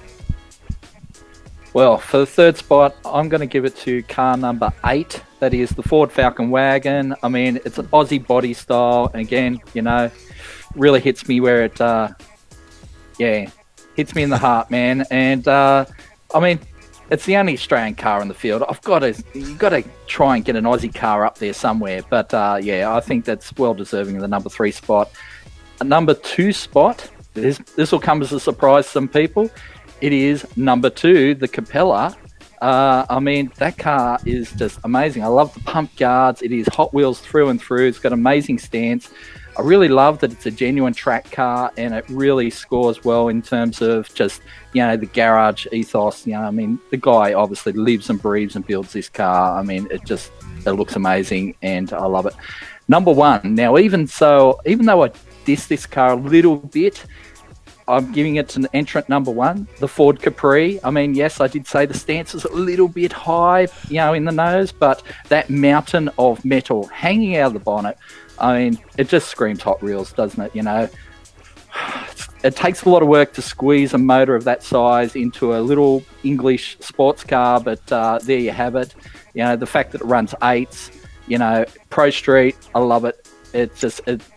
Well, for the 3rd spot, I'm going to give it to car number 8. That is the Ford Falcon Wagon. I mean, it's an Aussie body style. And again, really hits me where it, hits me in the heart, man. And, I mean, it's the only Australian car in the field. You've got to try and get an Aussie car up there somewhere. But, I think that's well deserving of the number 3 spot. A number 2 spot, this will come as a surprise to some people. It is number 2, the Capella. I mean, that car is just amazing. I love the pump guards. It is Hot Wheels through and through. It's got amazing stance. I really love that it's a genuine track car, and it really scores well in terms of just, the garage ethos. I mean, the guy obviously lives and breathes and builds this car. I mean, it looks amazing, and I love it. Number 1. Now, even though I diss this car a little bit, I'm giving it to an entrant number 1, the Ford Capri. I mean, yes, I did say the stance is a little bit high, in the nose, but that mountain of metal hanging out of the bonnet, I mean, it just screams Hot Wheels, doesn't it? It takes a lot of work to squeeze a motor of that size into a little English sports car, but there you have it. The fact that it runs 8s, Pro Street, I love it. It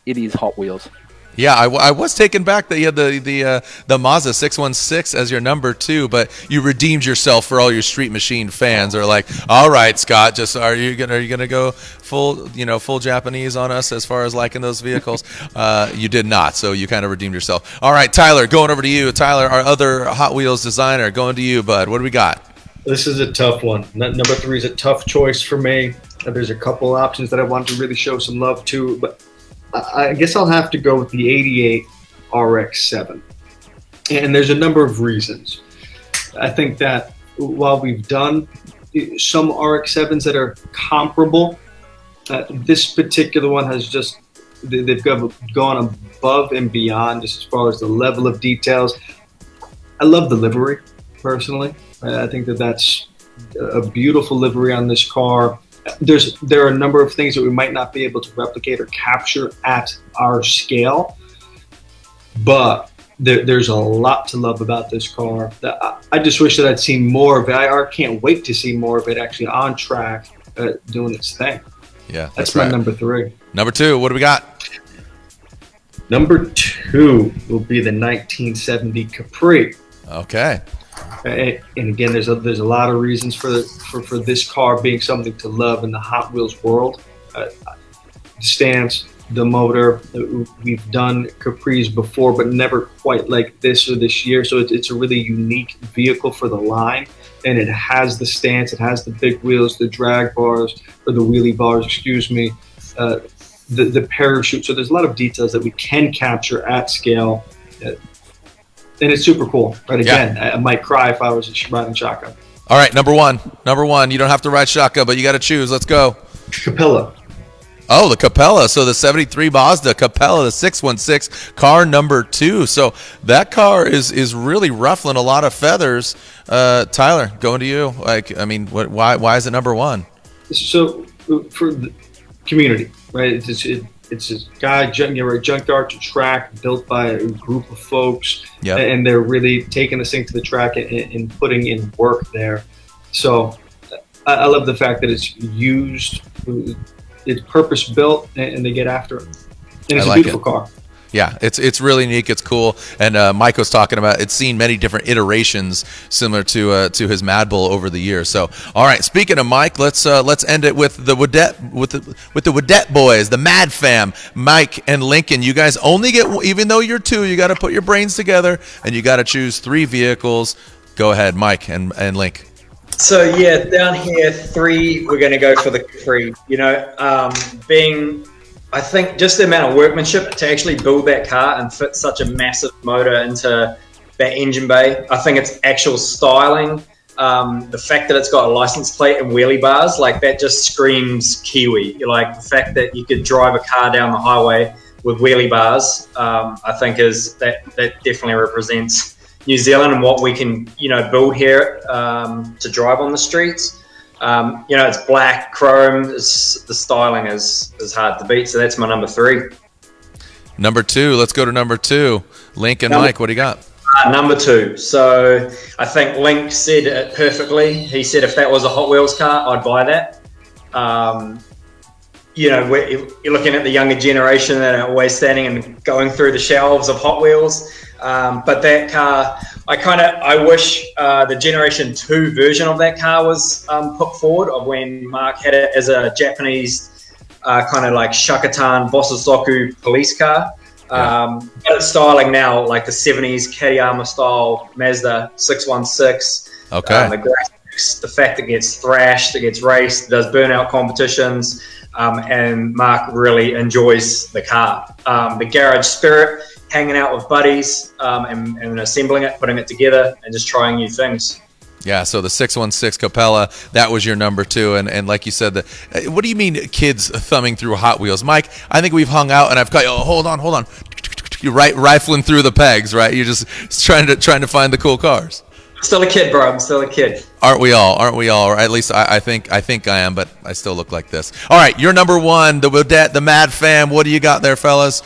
is Hot Wheels. Yeah, I was taken back that you had the Mazda 616 as your number 2, but you redeemed yourself for all your Street Machine fans. Are like, all right, Scott, just are you gonna go full Japanese on us as far as liking those vehicles? You did not, so you kind of redeemed yourself. All right, Tyler, going over to you. Tyler, our other Hot Wheels designer, going to you, bud. What do we got? This is a tough one. Number 3 is a tough choice for me. There's a couple options that I want to really show some love to, but I guess I'll have to go with the 88 RX-7. And there's a number of reasons. I think that while we've done some RX-7s that are comparable, this particular one has just, they've gone above and beyond just as far as the level of details. I love the livery, personally. I think that that's a beautiful livery on this car. There are a number of things that we might not be able to replicate or capture at our scale, but there's a lot to love about this car. I just wish that I'd seen more of it. I can't wait to see more of it actually on track doing its thing. Yeah, that's my number 3. Number 2, what do we got? Number 2 will be the 1970 Capri. Okay. And again, there's a lot of reasons for this car being something to love in the Hot Wheels world. The stance, the motor. We've done Capris before, but never quite like this or this year. So it's a really unique vehicle for the line, and it has the stance, it has the big wheels, the drag bars, or the wheelie bars, excuse me, the parachute. So there's a lot of details that we can capture at scale. And it's super cool. But again, I might cry if I was riding shotgun. All right, number one. You don't have to ride shotgun, but you got to choose. Let's go. Capella. Oh, the Capella. So the 73 Mazda Capella, the 616, car number 2. So that car is really ruffling a lot of feathers. Tyler, going to you. Why is it number 1? So for the community, right? It's a guy, junkyard to track, built by a group of folks, and they're really taking this thing to the track and putting in work there. So I love the fact that it's used, it's purpose built, and they get after it. And it's a beautiful car. Yeah, it's really unique. It's cool. And Mike was talking about it's seen many different iterations similar to his Mad Bull over the years. So, all right. Speaking of Mike, let's end it with the Whiddett with the Whiddett boys, the Mad Fam, Mike and Lincoln. You guys only get, even though you're 2, you got to put your brains together and you got to choose 3 vehicles. Go ahead, Mike and Link. So yeah, down here 3, we're going to go for the Capri. I think just the amount of workmanship to actually build that car and fit such a massive motor into that engine bay. I think it's actual styling. The fact that it's got a license plate and wheelie bars, like that just screams Kiwi. Like the fact that you could drive a car down the highway with wheelie bars, I think that definitely represents New Zealand and what we can, build here to drive on the streets. It's black, chrome. The styling is hard to beat. So that's my number 3. Number 2. Let's go to number 2. Link and Mike, what do you got? Number 2. So I think Link said it perfectly. He said if that was a Hot Wheels car, I'd buy that. You're looking at the younger generation that are always standing and going through the shelves of Hot Wheels. But that car, I wish the Generation 2 version of that car was put forward, of when Mark had it as a Japanese kind of like Shakatan Bososoku police car. But it's styling now like the 70s Katayama style Mazda 616. Okay. The graphics, the fact it gets thrashed, it gets raced, does burnout competitions, and Mark really enjoys the car. The garage spirit, hanging out with buddies and assembling it, putting it together, and just trying new things. Yeah, so the 616 Capella, that was your number 2. And like you said, what do you mean kids thumbing through Hot Wheels? Mike, I think we've hung out and I've got, hold on. You're rifling through the pegs, right? You're just trying to find the cool cars. Still a kid, bro. I'm still a kid. Aren't we all? Or at least I think I am, but I still look like this. All right, you're number 1, the Whiddett, the Mad Fam. What do you got there, fellas?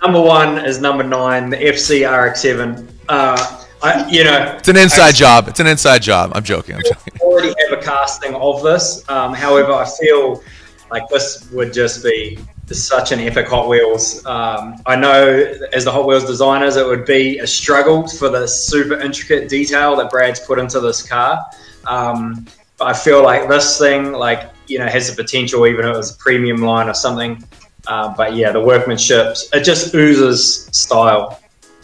Number 1 is number 9, the FC RX-7. It's an inside job. It's an inside job. I'm joking. I already have a casting of this. However, I feel like this would just be such an epic Hot Wheels. I know as the Hot Wheels designers, it would be a struggle for the super intricate detail that Brad's put into this car. But I feel like this thing, like, you know, has the potential, even if it was a premium line or something. But yeah, the workmanship, it just oozes style.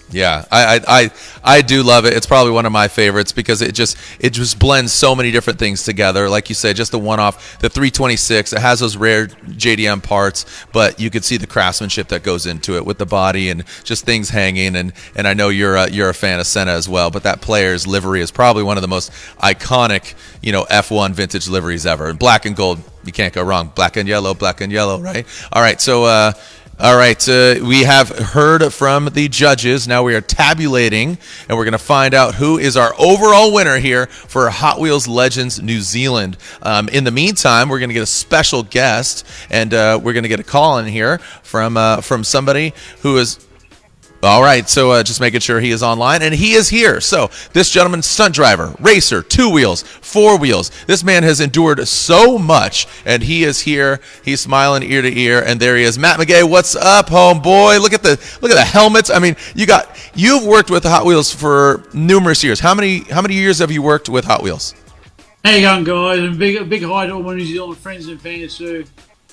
Yeah, I do love it. It's probably one of my favorites because it just blends so many different things together. Like you said, just the one-off, the 326. It has those rare JDM parts, but you could see the craftsmanship that goes into it with the body and just things hanging. And I know you're a fan of Senna as well, but that player's livery is probably one of the most iconic, you know, F1 vintage liveries ever. And black and gold, you can't go wrong. Black and yellow, right? All right, so. All right, we have heard from the judges. Now we are tabulating, and we're going to find out who is our overall winner here for Hot Wheels Legends New Zealand. In the meantime, we're going to get a special guest, and we're going to get a call in here from somebody who is... All right, so just making sure he is online, and he is here. So this gentleman, stunt driver, racer, 2 wheels, 4 wheels. This man has endured so much, and he is here. He's smiling ear to ear, and there he is. Matt McGay, what's up, homeboy? Look at the helmets. I mean, you've worked with Hot Wheels for numerous years. How many years have you worked with Hot Wheels? How you going, guys? And big hi to all my New Zealand friends and fans too.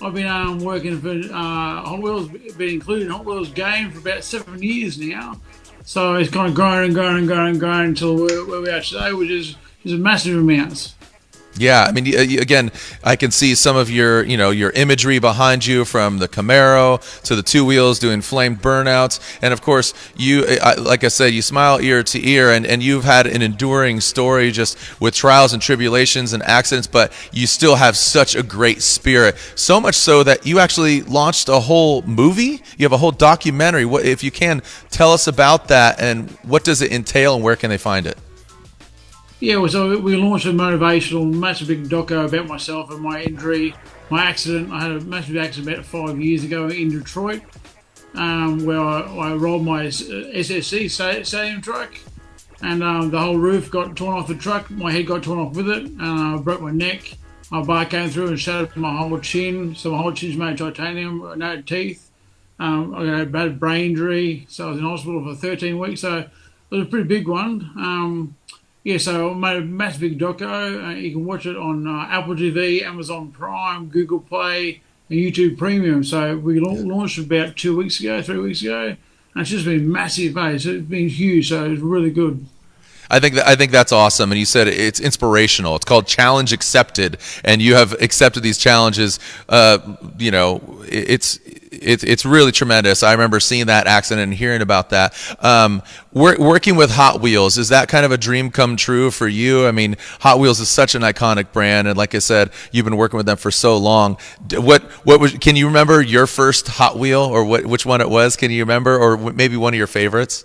I've been working for Hot Wheels, been included in Hot Wheels game for about 7 years now. So it's kind of grown until where we are today, which is a massive amount. Yeah, I mean, again, I can see some of your imagery behind you, from the Camaro to the 2 wheels doing flamed burnouts, and of course, like I said, you smile ear to ear, and you've had an enduring story just with trials and tribulations and accidents, but you still have such a great spirit, so much so that you actually launched a whole movie. You have a whole documentary. What, if you can, tell us about that, and what does it entail, and where can they find it? Yeah, well, so we launched a motivational, massive big doco about myself and my injury, my accident. I had a massive accident about 5 years ago in Detroit, where I rolled my SSC stadium truck, and the whole roof got torn off the truck. My head got torn off with it, and I broke my neck. My bar came through and shattered my whole chin, so my whole chin's made of titanium, no teeth. I got a bad brain injury, so I was in hospital for 13 weeks, so it was a pretty big one. Yeah, so I made a massive big doco. You can watch it on Apple TV, Amazon Prime, Google Play, and YouTube Premium. So we launched about 3 weeks ago, and it's just been massive, mate. So it's been huge, so it's really good. I think that's awesome, and you said it's inspirational. It's called Challenge Accepted, and you have accepted these challenges. It's really tremendous. I remember seeing that accident and hearing about that. Working with Hot Wheels, is that kind of a dream come true for you? I mean, Hot Wheels is such an iconic brand, and like I said, you've been working with them for so long. Can you remember your first Hot Wheel, or which one it was? Can you remember, or maybe one of your favorites?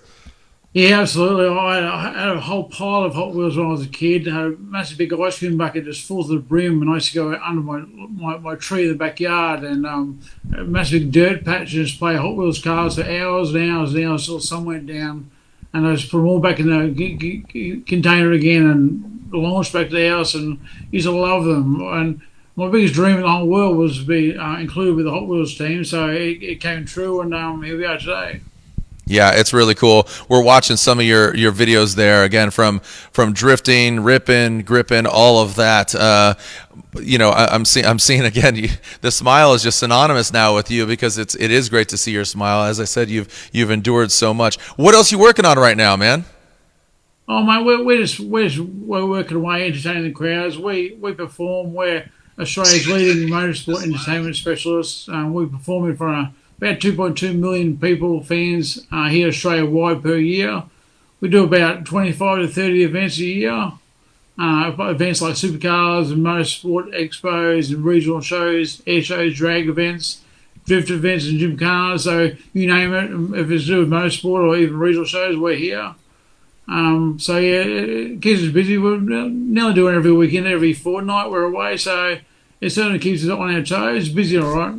Yeah, absolutely. I had a whole pile of Hot Wheels when I was a kid. I had a massive big ice cream bucket just full to the brim, and I used to go under my tree in the backyard, and a massive big dirt patch, and just play Hot Wheels cars for hours and hours and hours until the sun went down. And I just put them all back in the container again and launched back to the house, and used to love them. And my biggest dream in the whole world was to be included with the Hot Wheels team, so it came true, and here we are today. Yeah, it's really cool. We're watching some of your videos there, again, from drifting, ripping, gripping, all of that. I'm seeing again, the smile is just synonymous now with you, because it is great to see your smile. As I said, you've endured so much. What else are you working on right now, man? Oh man, we're working away, entertaining the crowds. We perform. We're Australia's leading motorsport entertainment specialists. We perform in front of about 2.2 million people, fans here Australia-wide per year. We do about 25 to 30 events a year. Events like supercars and motorsport expos and regional shows, air shows, drag events, drift events and gymkhana. So you name it, if it's to do with motorsport or even regional shows, we're here. So yeah, it keeps us busy. We're nearly doing it every weekend, every fortnight we're away. So it certainly keeps us on our toes. Busy, all right.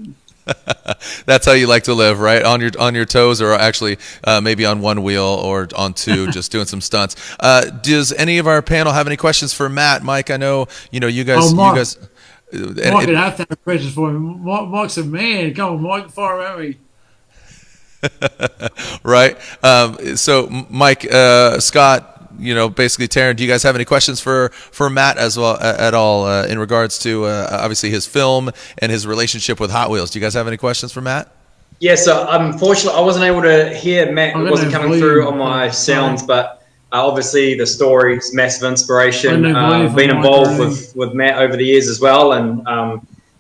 That's how you like to live, right? On your toes, or actually maybe on one wheel or on two, just doing some stunts. Does any of our panel have any questions for Matt? Mike, I know you guys. Mike would have to have questions for him. Mike's a man. Come on, Mike, fire at me. Right. So, Mike, Scott, basically, Taryn, do you guys have any questions for Matt as well at all in regards to obviously his film and his relationship with Hot Wheels? Do you guys have any questions for Matt? Yeah, so unfortunately, I wasn't able to hear Matt. It wasn't coming through on my sounds, but obviously the story is massive inspiration. Been involved with Matt over the years as well, and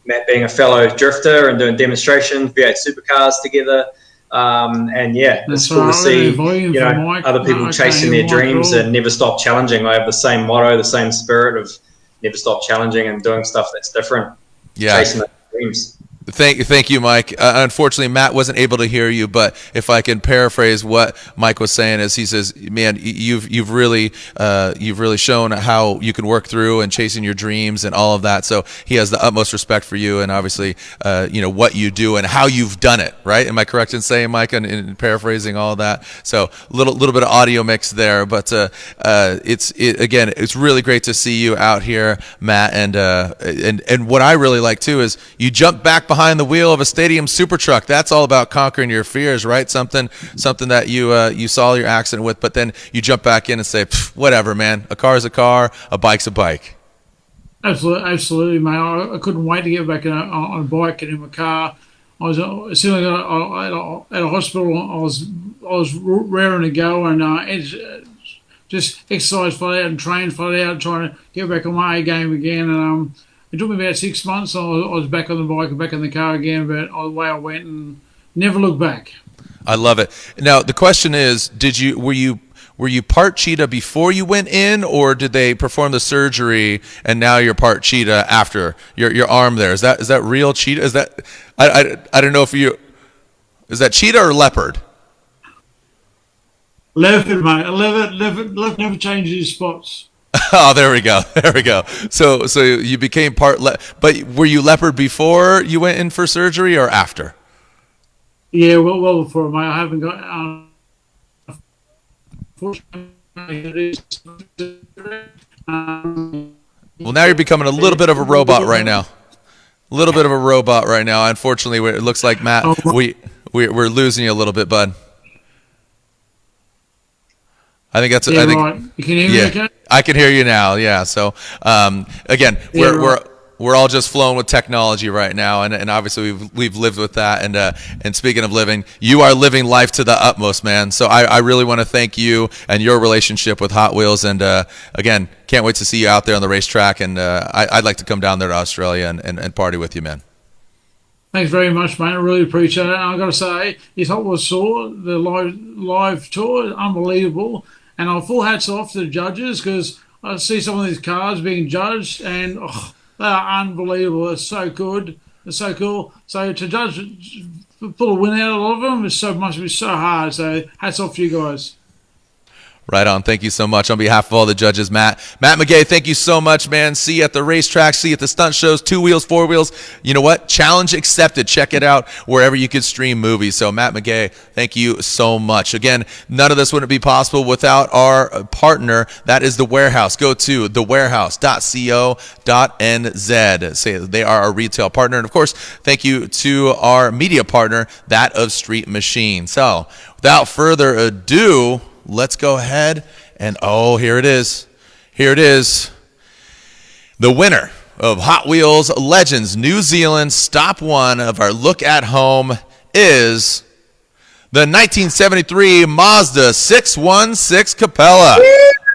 Matt being a fellow drifter and doing demonstrations, V8 supercars together. And yeah, it's cool to see other people chasing their dreams and never stop challenging. I have the same motto, the same spirit of never stop challenging and doing stuff that's different. Yeah, chasing their dreams. Thank you, Mike. Unfortunately, Matt wasn't able to hear you, but if I can paraphrase what Mike was saying, is he says, "Man, you've really shown how you can work through and chasing your dreams and all of that." So he has the utmost respect for you, and obviously, what you do and how you've done it. Right? Am I correct in saying, Mike, and paraphrasing all of that? So little bit of audio mix there, but it's really great to see you out here, Matt, and what I really like too is you jump back behind the wheel of a stadium super truck. That's all about conquering your fears, right? Something that you saw your accident with, but then you jump back in and say, whatever, man. A car is a car, a bike's a bike. Absolutely, mate. I couldn't wait to get back on a bike and in my car. I was as soon as I got at a hospital. I was raring to go and just exercise flat out and train flat out, trying to get back on my A game again. And it took me about 6 months. I was back on the bike and back in the car again, but away I went and never looked back. I love it. Now the question is, were you part cheetah before you went in, or did they perform the surgery and now you're part cheetah after your arm there? Is that real cheetah? Is that I don't know if is that cheetah or leopard? Leopard, mate. Leopard never changes his spots. Oh, there we go. So you became part but were you leopard before you went in for surgery or after? Yeah, well before, mate. I haven't got. Well, now you're becoming a little bit of a robot right now. Unfortunately, it looks like Matt, we're losing you a little bit, bud. I think that's. Yeah, I think. Right. You can hear me okay? I can hear you now. Yeah. So again, we're all just flowing with technology right now, and obviously we've lived with that. And speaking of living, you are living life to the utmost, man. So I really want to thank you and your relationship with Hot Wheels. And again, can't wait to see you out there on the racetrack. And I'd like to come down there to Australia and party with you, man. Thanks very much, mate. I really appreciate it. And I've got to say, his Hot Wheels tour, the live tour, is unbelievable. And I'm full hats off to the judges, because I see some of these cars being judged, and they are unbelievable. It's so good. It's so cool. So to judge, pull a win out of a lot of them, must be so hard. So hats off to you guys. Right on. Thank you so much. On behalf of all the judges, Matt McGay, thank you so much, man. See you at the racetrack. See you at the stunt shows, 2 wheels, 4 wheels. You know what? Challenge accepted. Check it out wherever you could stream movies. So Matt McGay, thank you so much. Again, none of this wouldn't be possible without our partner. That is The Warehouse. Go to thewarehouse.co.nz. Say they are our retail partner. And of course, thank you to our media partner, that of Street Machine. So without further ado, let's go ahead and here it is. The winner of Hot Wheels Legends New Zealand Stop 1 of our look at home is the 1973 Mazda 616 Capella.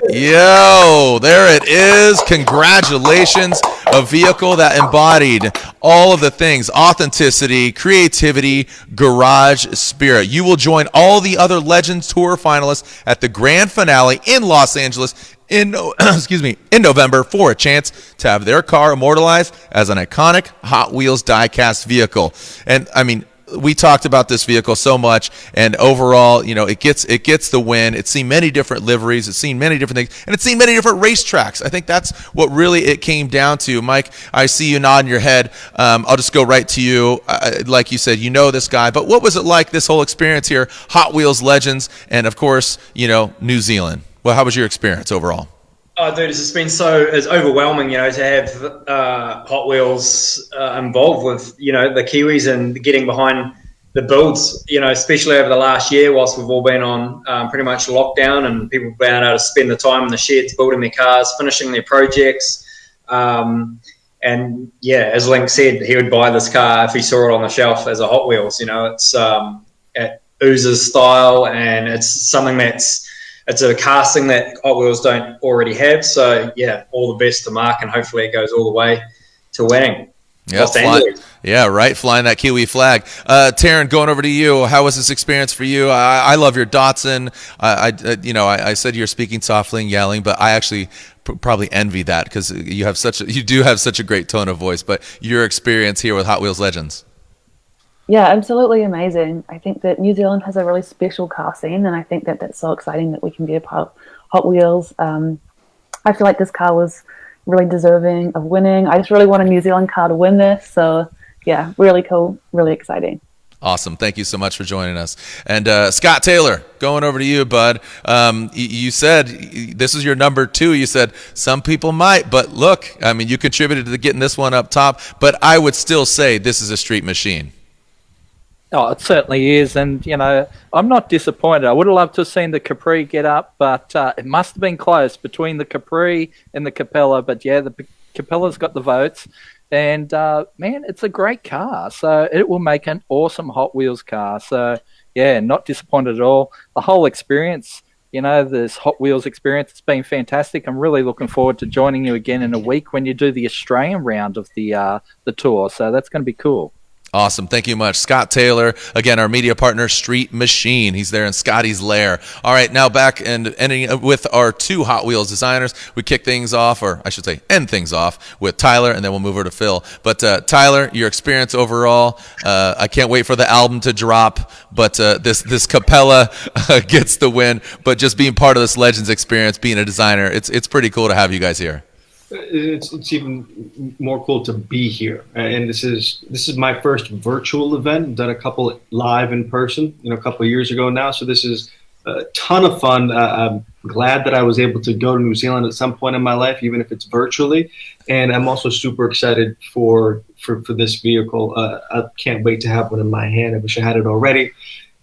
Yo, there it is. Congratulations. A vehicle that embodied all of the things: authenticity, creativity, garage spirit. You will join all the other Legends Tour finalists at the grand finale in Los Angeles in November for a chance to have their car immortalized as an iconic Hot Wheels die-cast vehicle. And I mean, we talked about this vehicle so much, and overall, it gets the win. It's seen many different liveries, it's seen many different things, and it's seen many different racetracks. I think that's what really it came down to. Mike, I see you nodding your head. I'll just go right to you. Like you said, you know this guy, but what was it like, this whole experience here, Hot Wheels Legends, and of course, New Zealand? Well, how was your experience overall? Oh, dude, it's just been it's overwhelming, to have Hot Wheels involved with, the Kiwis and getting behind the builds, especially over the last year whilst we've all been on pretty much lockdown and people have been able to spend the time in the sheds building their cars, finishing their projects. And yeah, as Link said, he would buy this car if he saw it on the shelf as a Hot Wheels. It oozes style, and it's something it's a casting that Hot Wheels don't already have. So yeah, all the best to Mark, and hopefully it goes all the way to winning. Yep, flying that Kiwi flag. Taryn, going over to you. How was this experience for you? I love your Datsun. I said you're speaking softly and yelling, but I actually probably envy that because you do have such a great tone of voice. But your experience here with Hot Wheels Legends. Yeah, absolutely amazing. I think that New Zealand has a really special car scene, and I think that that's so exciting that we can be a part of Hot Wheels. I feel like this car was really deserving of winning. I just really want a New Zealand car to win this. So yeah, really cool, really exciting. Awesome. Thank you so much for joining us. And Scott Taylor, going over to you, bud. You said this is your number 2. You said some people might, but look, I mean, you contributed to getting this one up top, but I would still say this is a street machine. Oh, it certainly is, and I'm not disappointed. I would have loved to have seen the Capri get up, but it must have been close between the Capri and the Capella. But yeah, the Capella's got the votes, and man, it's a great car. So it will make an awesome Hot Wheels car. So yeah, not disappointed at all. The whole experience, this Hot Wheels experience, it's been fantastic. I'm really looking forward to joining you again in a week when you do the Australian round of the tour. So that's going to be cool. Awesome. Thank you much. Scott Taylor, again, our media partner, Street Machine. He's there in Scotty's lair. All right, now back and ending with our 2 Hot Wheels designers. We kick things off, or I should say end things off with Tyler, and then we'll move over to Phil. But Tyler, your experience overall, I can't wait for the album to drop, but this Capella gets the win. But just being part of this Legends experience, being a designer, it's pretty cool to have you guys here. It's even more cool to be here, and this is my first virtual event. I've done a couple live in person, a couple of years ago now. So this is a ton of fun. I'm glad that I was able to go to New Zealand at some point in my life, even if it's virtually. And I'm also super excited for this vehicle. I can't wait to have one in my hand. I wish I had it already.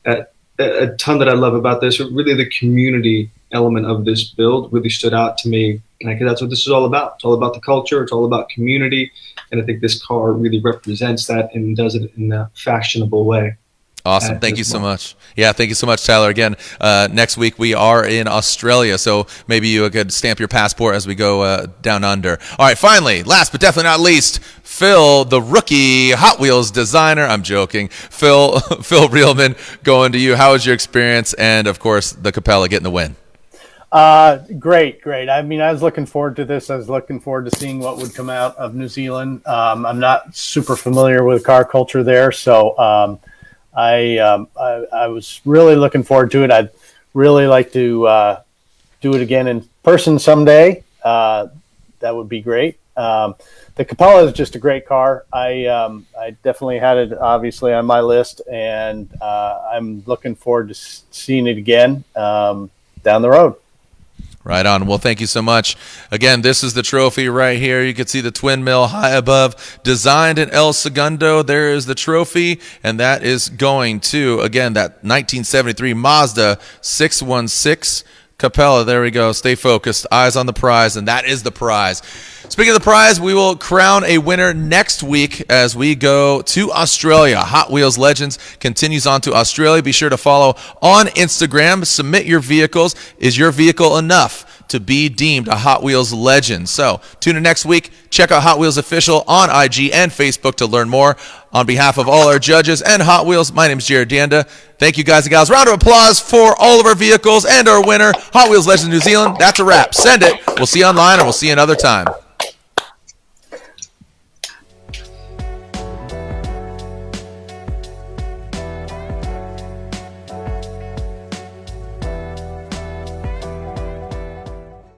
A ton that I love about this, really the community element of this build really stood out to me. And that's what this is all about. It's all about the culture. It's all about community. And I think this car really represents that and does it in a fashionable way. Awesome. Thank you so much. Yeah, thank you so much, Tyler. Again, next week we are in Australia, so maybe you could stamp your passport as we go down under. All right, finally, last but definitely not least, Phil, the rookie Hot Wheels designer. I'm joking. Phil Reelman, going to you. How was your experience? And, of course, the Capella getting the win. Great. I mean, I was looking forward to this. I was looking forward to seeing what would come out of New Zealand. I'm not super familiar with car culture there, so I was really looking forward to it. I'd really like to do it again in person someday. That would be great. The Capella is just a great car. I definitely had it obviously on my list, and I'm looking forward to seeing it again down the road. Right on. Well, thank you so much. Again, this is the trophy right here. You can see the twin mill high above, designed in El Segundo. There is the trophy, and that is going to, again, that 1973 Mazda 616 Capella. There we go. Stay focused. Eyes on the prize, and that is the prize. Speaking of the prize, we will crown a winner next week as we go to Australia. Hot Wheels Legends continues on to Australia. Be sure to follow on Instagram. Submit your vehicles. Is your vehicle enough to be deemed a Hot Wheels Legend? So tune in next week. Check out Hot Wheels Official on IG and Facebook to learn more. On behalf of all our judges and Hot Wheels, my name is JAROD DEANDA. Thank you, guys and gals. Round of applause for all of our vehicles and our winner, Hot Wheels Legends New Zealand. That's a wrap. Send it. We'll see you online, and we'll see you another time.